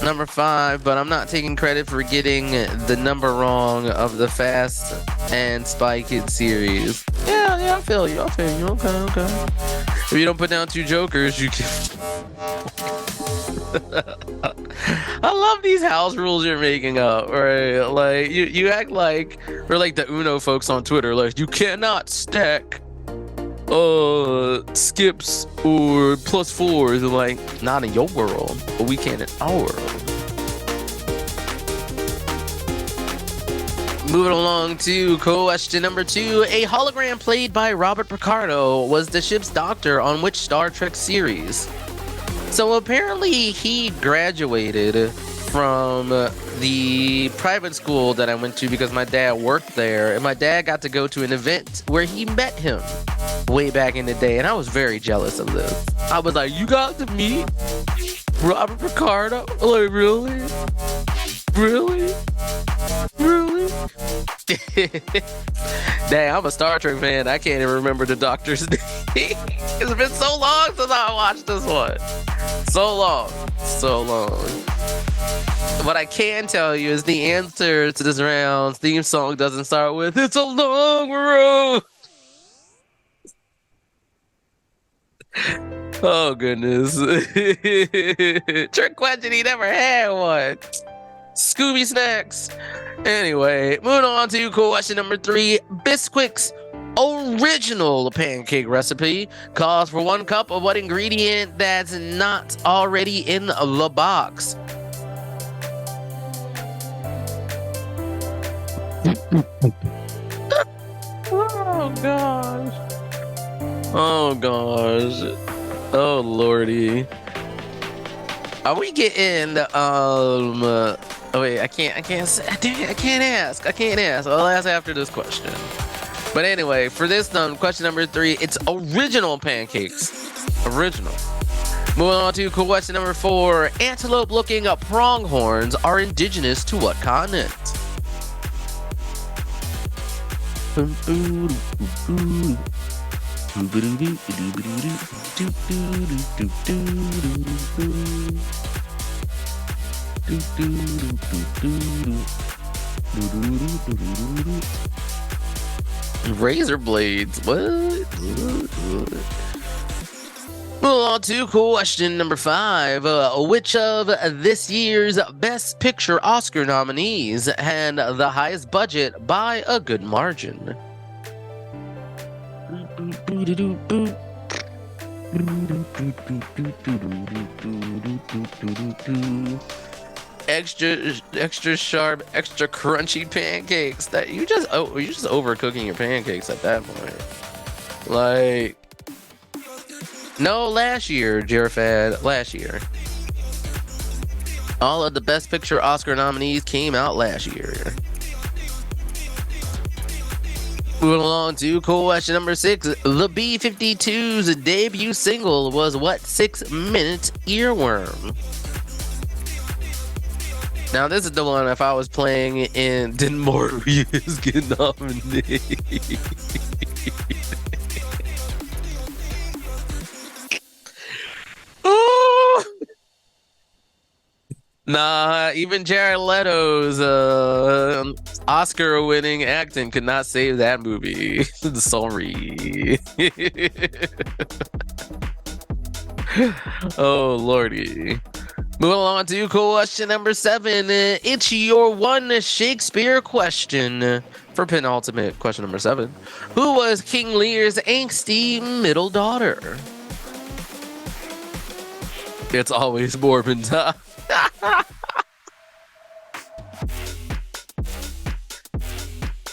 Number 5, but I'm not taking credit for getting the number wrong of the Fast and Spy Kids series. Yeah, I feel you. Okay. If you don't put down 2 jokers, you can... I love these house rules you're making up, right? Like, you act like we're like the Uno folks on Twitter. Like, you cannot stack skips or +4s. And like, not in your world, but we can in our world. Moving along to question number 2. A hologram played by Robert Picardo was the ship's doctor on which Star Trek series? So apparently he graduated from the private school that I went to because my dad worked there, and my dad got to go to an event where he met him way back in the day, and I was very jealous of this. I was like, you got to meet Robert Picardo? Like, really? Dang, I'm a Star Trek fan. I can't even remember the doctor's name. It's been so long since I watched this one. So long. What I can tell you is the answer to this round's theme song doesn't start with "It's a long road." Oh, goodness. Trick question, he never had one. Scooby Snacks. Anyway, moving on to question number 3. Bisquick's original pancake recipe calls for 1 cup of what ingredient that's not already in the box? Oh gosh. Oh lordy. Are we getting Oh wait, I can't ask. I'll ask after this question. But anyway, for this question number 3, it's original pancakes. Original. Moving on to question number 4. Antelope-looking pronghorns are indigenous to what continent? Razor blades. What? Moving on to question number 5. Which of this year's Best Picture Oscar nominees had the highest budget by a good margin? Extra sharp, extra crunchy pancakes. That you're just overcooking your pancakes at that point. Like, no, last year, Jerfad, last year. All of the Best Picture Oscar nominees came out last year. Moving along to question number 6. The B-52's debut single was what 6-minute earworm? Now, this is the one if I was playing and didn't more reviews get nominated. Oh! Nah, even Jared Leto's Oscar-winning acting could not save that movie. Sorry. Oh, lordy. Moving on to question number 7. It's your one Shakespeare question for penultimate question number 7. Who was King Lear's angsty middle daughter? It's always Morbin time.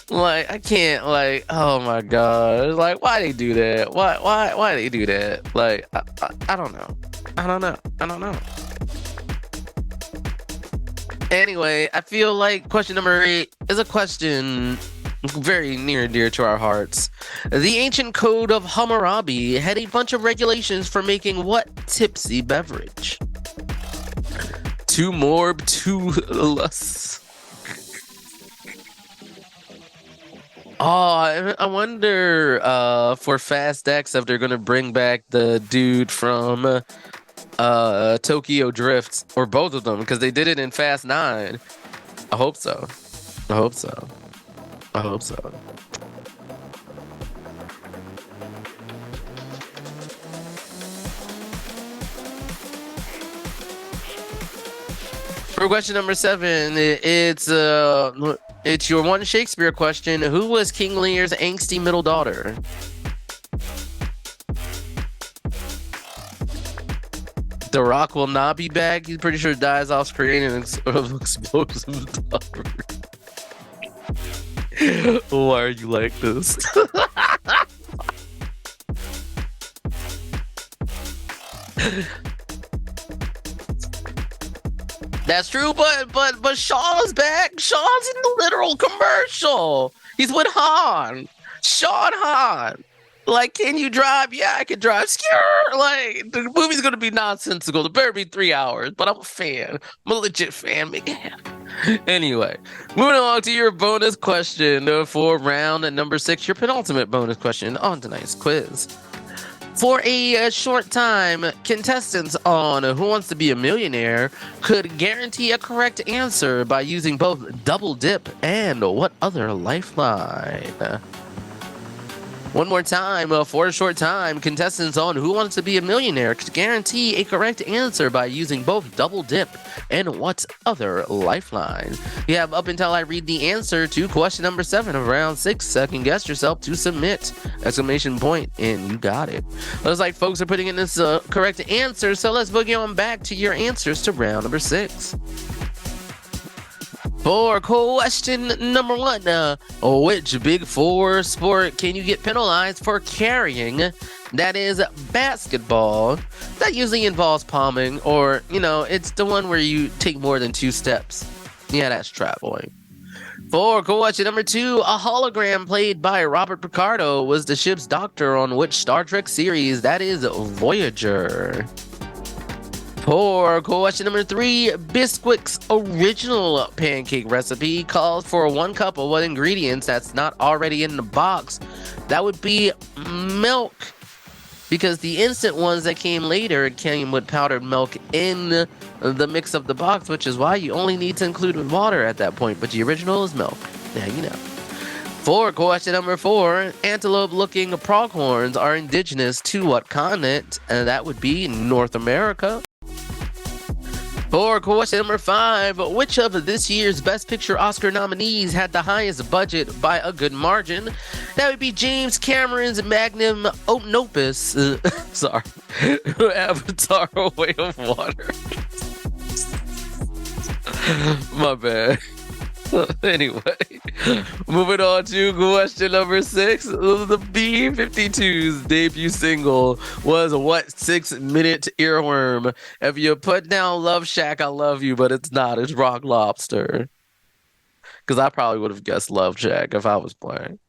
Like, I can't, like, oh my god, like, why they do that? Why they do that? Like, I don't know. I don't know. Anyway, I feel like question number 8 is a question very near and dear to our hearts. The ancient code of Hammurabi had a bunch of regulations for making what tipsy beverage? Too morb, too less. Oh, I wonder for Fast X if they're gonna bring back the dude from Tokyo Drift, or both of them, because they did it in Fast 9. I hope so. For question number 7, it's your one Shakespeare question. Who was King Lear's angsty middle daughter? The Rock will not be back. He's pretty sure dies off screen and explodes himself. Why are you like this? That's true, but Sean's back. Sean's in the literal commercial. He's with Han. Sean Han. Like, can you drive? Yeah, I can drive. Like, the movie's gonna be nonsensical. It better be 3 hours, but I'm a fan. I'm a legit fan. Make it happen. Anyway, moving along to your bonus question for round number 6, your penultimate bonus question on tonight's quiz. For a short time, contestants on Who Wants to Be a Millionaire could guarantee a correct answer by using both double dip and what other lifeline? One more time, for a short time, contestants on Who Wants to Be a Millionaire could guarantee a correct answer by using both double dip and what other lifeline? You have up until I read the answer to question number 7 of round 6. Second guess yourself to submit! Exclamation point, and you got it. Looks like folks are putting in this correct answer, so let's boogie on back to your answers to round number 6. For question number 1, which Big 4 sport can you get penalized for carrying? That is basketball. That usually involves palming, or, it's the one where you take more than 2 steps. Yeah, that's traveling. For question number 2, a hologram played by Robert Picardo was the ship's doctor on which Star Trek series? That is Voyager. For question number 3, Bisquick's original pancake recipe calls for 1 cup of what ingredients that's not already in the box? That would be milk. Because the instant ones that came later came with powdered milk in the mix of the box, which is why you only need to include with water at that point. But the original is milk. Yeah, you know. For question number 4, antelope-looking pronghorns are indigenous to what continent? And that would be North America. For question number 5, which of this year's Best Picture Oscar nominees had the highest budget by a good margin? That would be James Cameron's magnum opus, sorry, Avatar: A Way of Water. My bad. Anyway, moving on to question number 6. The B-52's debut single was what 6-minute earworm? If you put down Love Shack, I Love You, but it's not. It's Rock Lobster. Because I probably would have guessed Love Shack if I was playing.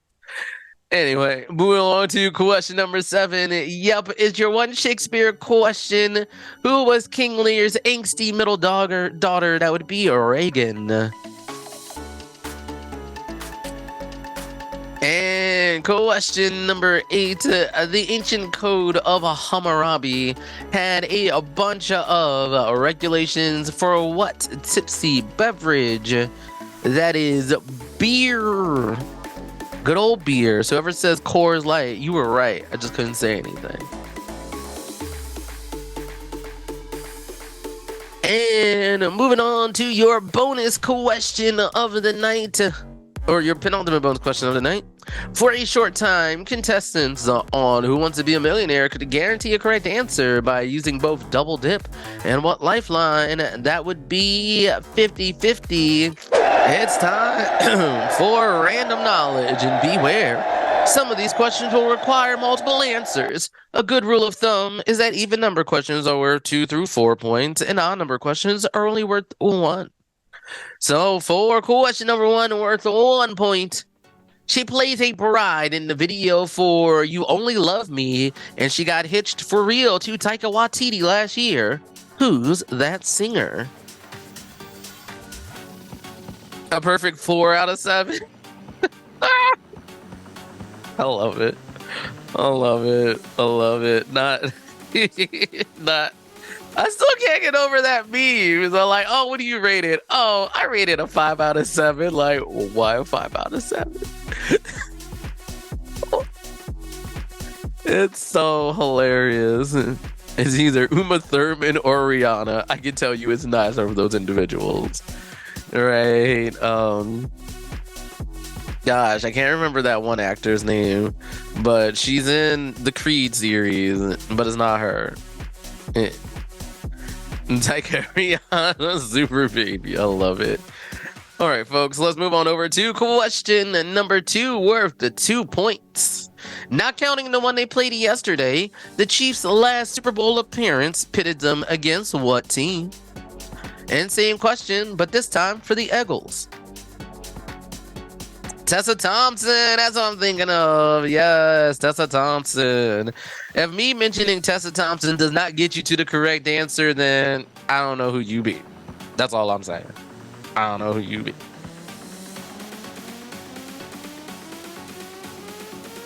Anyway, moving on to question number 7. Yep, it's your one Shakespeare question. Who was King Lear's angsty middle daughter? That would be Reagan. And question number 8, the ancient code of Hammurabi had a bunch of regulations for what tipsy beverage? That is beer. Good old beer. So whoever says Coors Light, you were right. I just couldn't say anything. And moving on to your bonus question of the night. Or your penultimate bonus question of the night. For a short time, contestants on Who Wants to Be a Millionaire could guarantee a correct answer by using both Double Dip and what lifeline? That would be 50-50. It's time for random knowledge, and beware. Some of these questions will require multiple answers. A good rule of thumb is that even number questions are worth 2 through 4 points, and odd number questions are only worth 1. So for question number 1, worth 1 point, she plays a bride in the video for You Only Love Me, and she got hitched for real to Taika Waititi last year. Who's that singer? A perfect 4 out of 7. I love it. I love it. I love it. Not. I still can't get over that meme. I'm like, oh, what do you rate it? Oh, I rated a 5 out of 7. Like, why a 5 out of 7? It's so hilarious. It's either Uma Thurman or Rihanna. I can tell you it's neither of those individuals. Right. Gosh, I can't remember that one actor's name, but she's in the Creed series, but it's not her. Taika Rihanna, Super Baby. I love it. All right, folks, let's move on over to question number 2, worth the 2 points. Not counting the one they played yesterday, the Chiefs' last Super Bowl appearance pitted them against what team? And same question, but this time for the Eagles. Tessa Thompson, that's what I'm thinking of. Yes, Tessa Thompson. If me mentioning Tessa Thompson does not get you to the correct answer, then I don't know who you be. That's all I'm saying. I don't know who you be.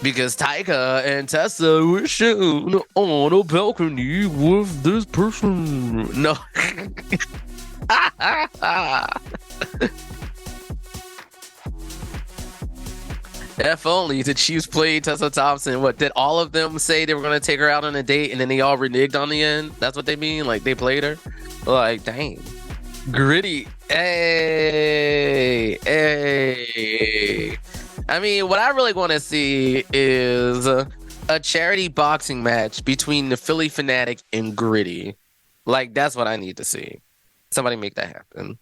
Because Taika and Tessa were shown on a balcony with this person. No. If only the Chiefs played Tessa Thompson. What, did all of them say they were going to take her out on a date and then they all reneged on the end? That's what they mean? Like, they played her? Like, dang. Gritty. Hey. I mean, what I really want to see is a charity boxing match between the Philly Fanatic and Gritty. Like, that's what I need to see. Somebody make that happen.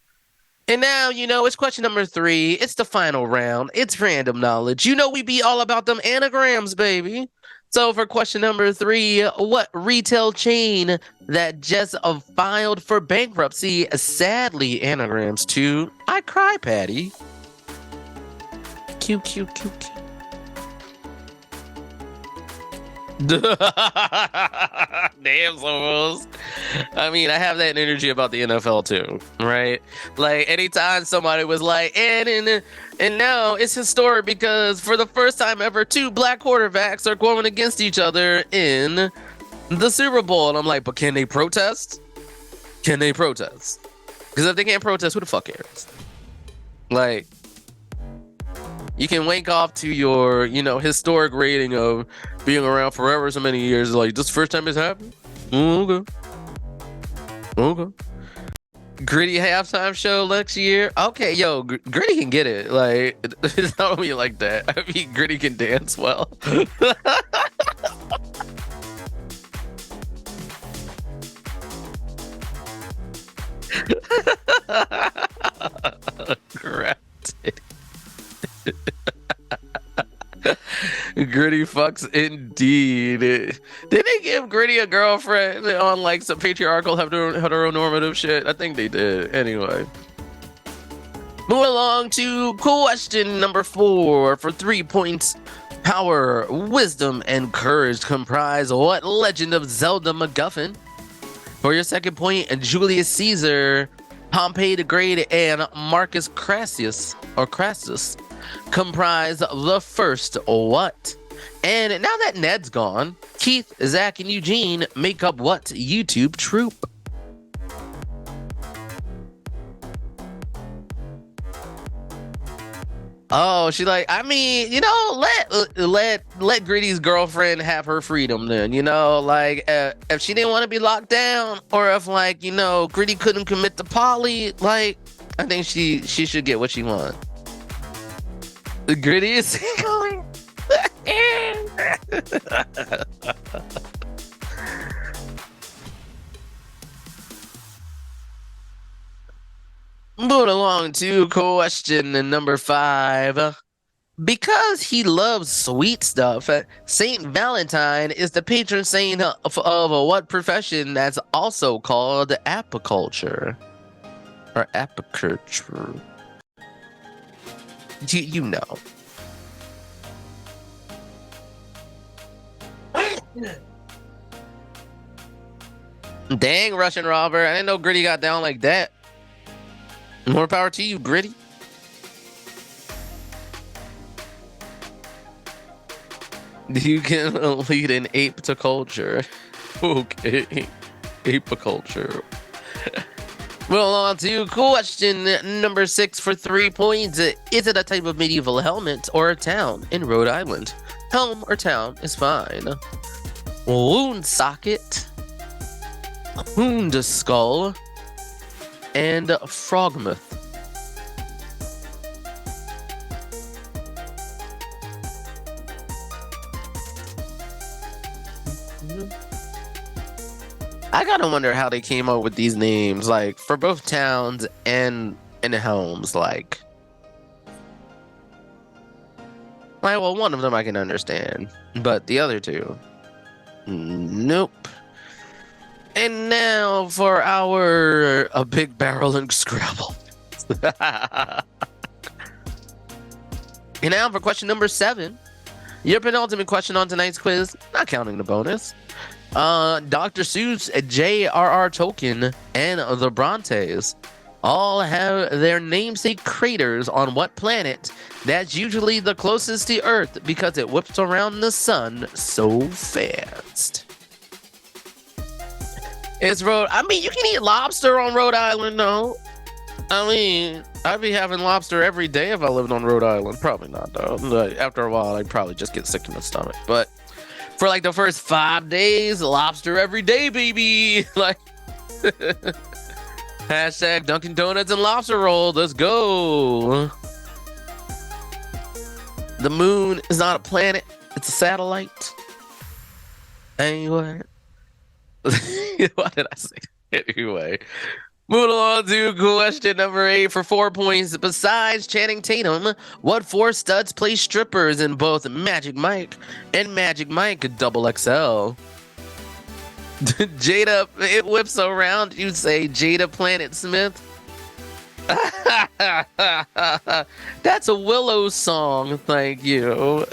And now, it's question number 3. It's the final round. It's random knowledge. We be all about them anagrams, baby. So for question number 3, what retail chain that just filed for bankruptcy sadly anagrams to I Cry Patty? Cute, cute, cute, cute. Damn, Somos. I mean, I have that energy about the NFL too, right? Like anytime somebody was like, and now it's historic because for the first time ever, 2 black quarterbacks are going against each other in the Super Bowl, and I'm like, but can they protest? Can they protest? Because if they can't protest, who the fuck cares? Like, you can wank off to your, historic rating of being around forever so many years. Like, this is the first time it's happened? Okay. Gritty halftime show next year? Okay, yo, Gritty can get it. Like, it's not me like that. I mean, Gritty can dance well. Gratitude. Gritty fucks indeed. Did they give Gritty a girlfriend on like some patriarchal heteronormative shit? I think they did. Anyway. Move along to question number 4 for 3 points. Power, wisdom, and courage comprise what Legend of Zelda MacGuffin? For your second point, Julius Caesar, Pompey the Great, and Marcus Crassus comprise the first what? And now that Ned's gone, Keith, Zach, and Eugene make up what YouTube troupe? Oh, she like, I mean, let Gritty's girlfriend have her freedom then, like if she didn't want to be locked down, or if Gritty couldn't commit to Polly, like I think she should get what she wants. The Gritty is going. Moving along to question number 5. Because he loves sweet stuff, Saint Valentine is the patron saint of what profession that's also called apiculture? Or apiculture. You know. Dang, Russian robber. I didn't know Gritty got down like that. More power to you, Gritty. You can lead an ape to culture. Okay. Apiculture. Well, on to question number 6 for 3 points. Is it a type of medieval helmet or a town in Rhode Island? Helm or town is fine. Wound socket, wound skull, and frogmouth. I gotta wonder how they came up with these names, like for both towns and helms. Like, well, one of them I can understand, but the other two, nope. And now for our a big barrel and Scrabble. And now for question number 7, your penultimate question on tonight's quiz, not counting the bonus. Dr. Seuss, J.R.R. Tolkien, and the Brontes all have their namesake craters on what planet that's usually the closest to Earth because it whips around the sun so fast? It's Rhode. I mean, you can eat lobster on Rhode Island, though. I mean, I'd be having lobster every day if I lived on Rhode Island. Probably not, though. Like, after a while, I'd probably just get sick to my stomach. But for like the first 5 days, lobster every day, baby. Like, hashtag Dunkin' Donuts and lobster roll. Let's go. The moon is not a planet, it's a satellite. Anyway. What did I say? Anyway. Moving on to question number 8 for 4 points. Besides Channing Tatum, what 4 studs play strippers in both Magic Mike and Magic Mike Double XL? Jada, it whips around. You say Jada Planet Smith. That's a Willow song. Thank you.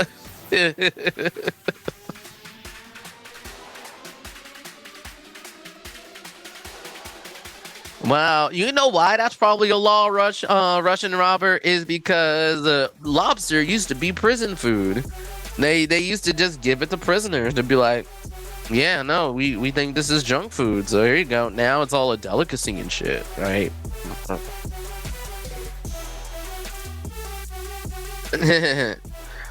Wow, you know why that's probably a Russian robber is because lobster used to be prison food. They used to just give it to prisoners to be like, yeah, no, we think this is junk food, so here you go. Now it's all a delicacy and shit, right?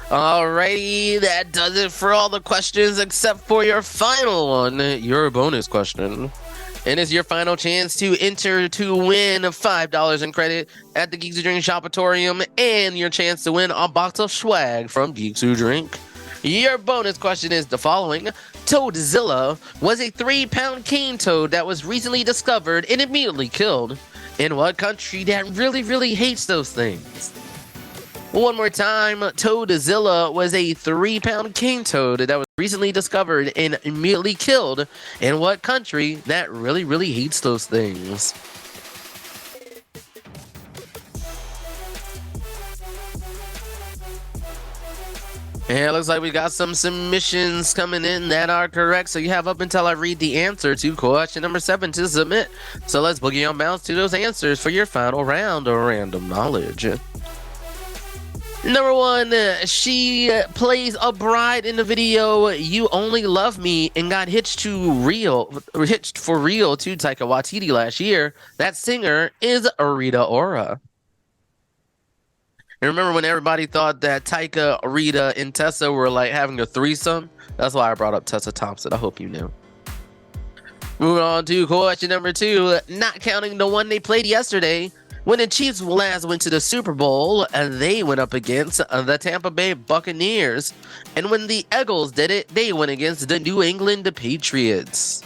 Alrighty, that does it for all the questions except for your final one, your bonus question. And it's your final chance to enter to win $5 in credit at the Geeks Who Drink Shopatorium and your chance to win a box of swag from Geeks Who Drink. Your bonus question is the following. Toadzilla was a 3-pound cane toad that was recently discovered and immediately killed. In what country that really hates those things? One more time, Toadzilla was a 3-pound cane toad that was recently discovered and immediately killed. In what country that really hates those things? And it looks like we got some submissions coming in that are correct. So you have up until I read the answer to question number 7 to submit. So let's boogie on bounce to those answers for your final round of random knowledge. Number 1, she plays a bride in the video You Only Love Me and got hitched for real to Taika Waititi last year. That singer is Rita Ora. And remember when everybody thought that Taika, Rita, and Tessa were like having a threesome? That's why I brought up Tessa Thompson. I hope you knew. Moving on to question number 2, not counting the one they played yesterday. When the Chiefs last went to the Super Bowl, they went up against the Tampa Bay Buccaneers. And when the Eagles did it, they went against the New England Patriots.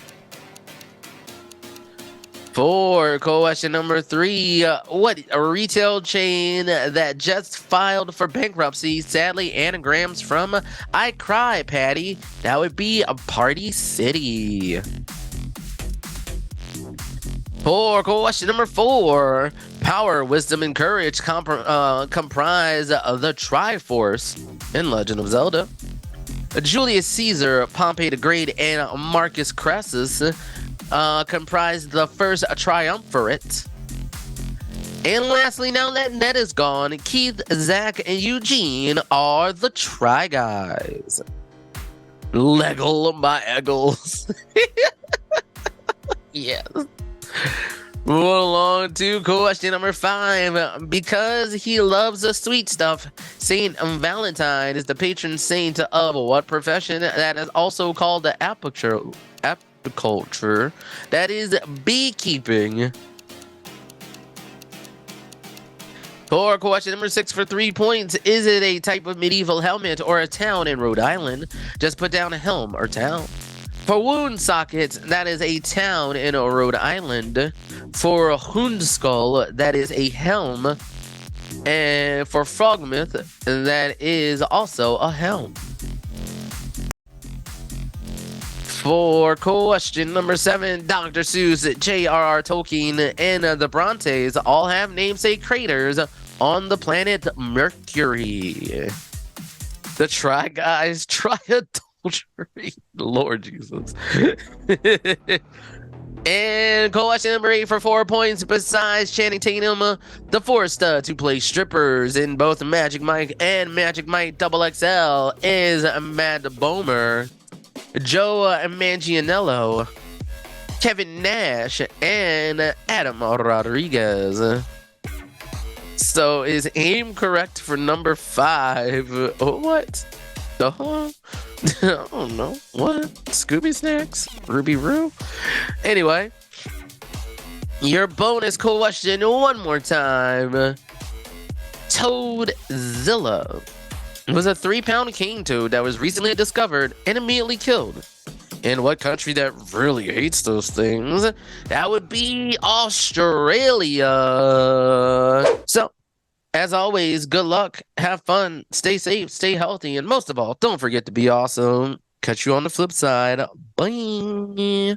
For question number 3, what retail chain that just filed for bankruptcy sadly anagrams from I Cry, Patty? That would be a Party City. For question number 4, power, wisdom, and courage comprise the Triforce in Legend of Zelda. Julius Caesar, Pompey the Great, and Marcus Crassus comprise the first triumvirate. And lastly, now that Ned is gone, Keith, Zach, and Eugene are the Try Guys. Leggle my Eggles. Yes. Moving along to question number 5. Because he loves the sweet stuff, Saint Valentine is the patron saint of what profession that is also called the apiculture? That is beekeeping. For question number 6 for 3 points, is it a type of medieval helmet or a town in Rhode Island? Just put down a helm or town. For wound sockets, that is a town in Rhode Island. For Hundskull, that is a helm. And for Frogmouth, that is also a helm. For question number 7, Dr. Seuss, J.R.R. Tolkien, and the Brontes all have namesake craters on the planet Mercury. The Try Guys try adultery. Lord Jesus. And question number 8 for 4 points. Besides Channing Tatum, the 4 studs who play strippers in both Magic Mike and Magic Mike Double XL is Matt Bomer, Joe Manganiello, Kevin Nash, and Adam Rodriguez. So is aim correct for number 5? What? I don't know. What? Scooby Snacks? Ruby Roo? Anyway, your bonus question one more time. Toadzilla was a 3-pound cane toad that was recently discovered and immediately killed. And what country that really hates those things? That would be Australia. So, as always, good luck, have fun, stay safe, stay healthy, and most of all, don't forget to be awesome. Catch you on the flip side. Bye.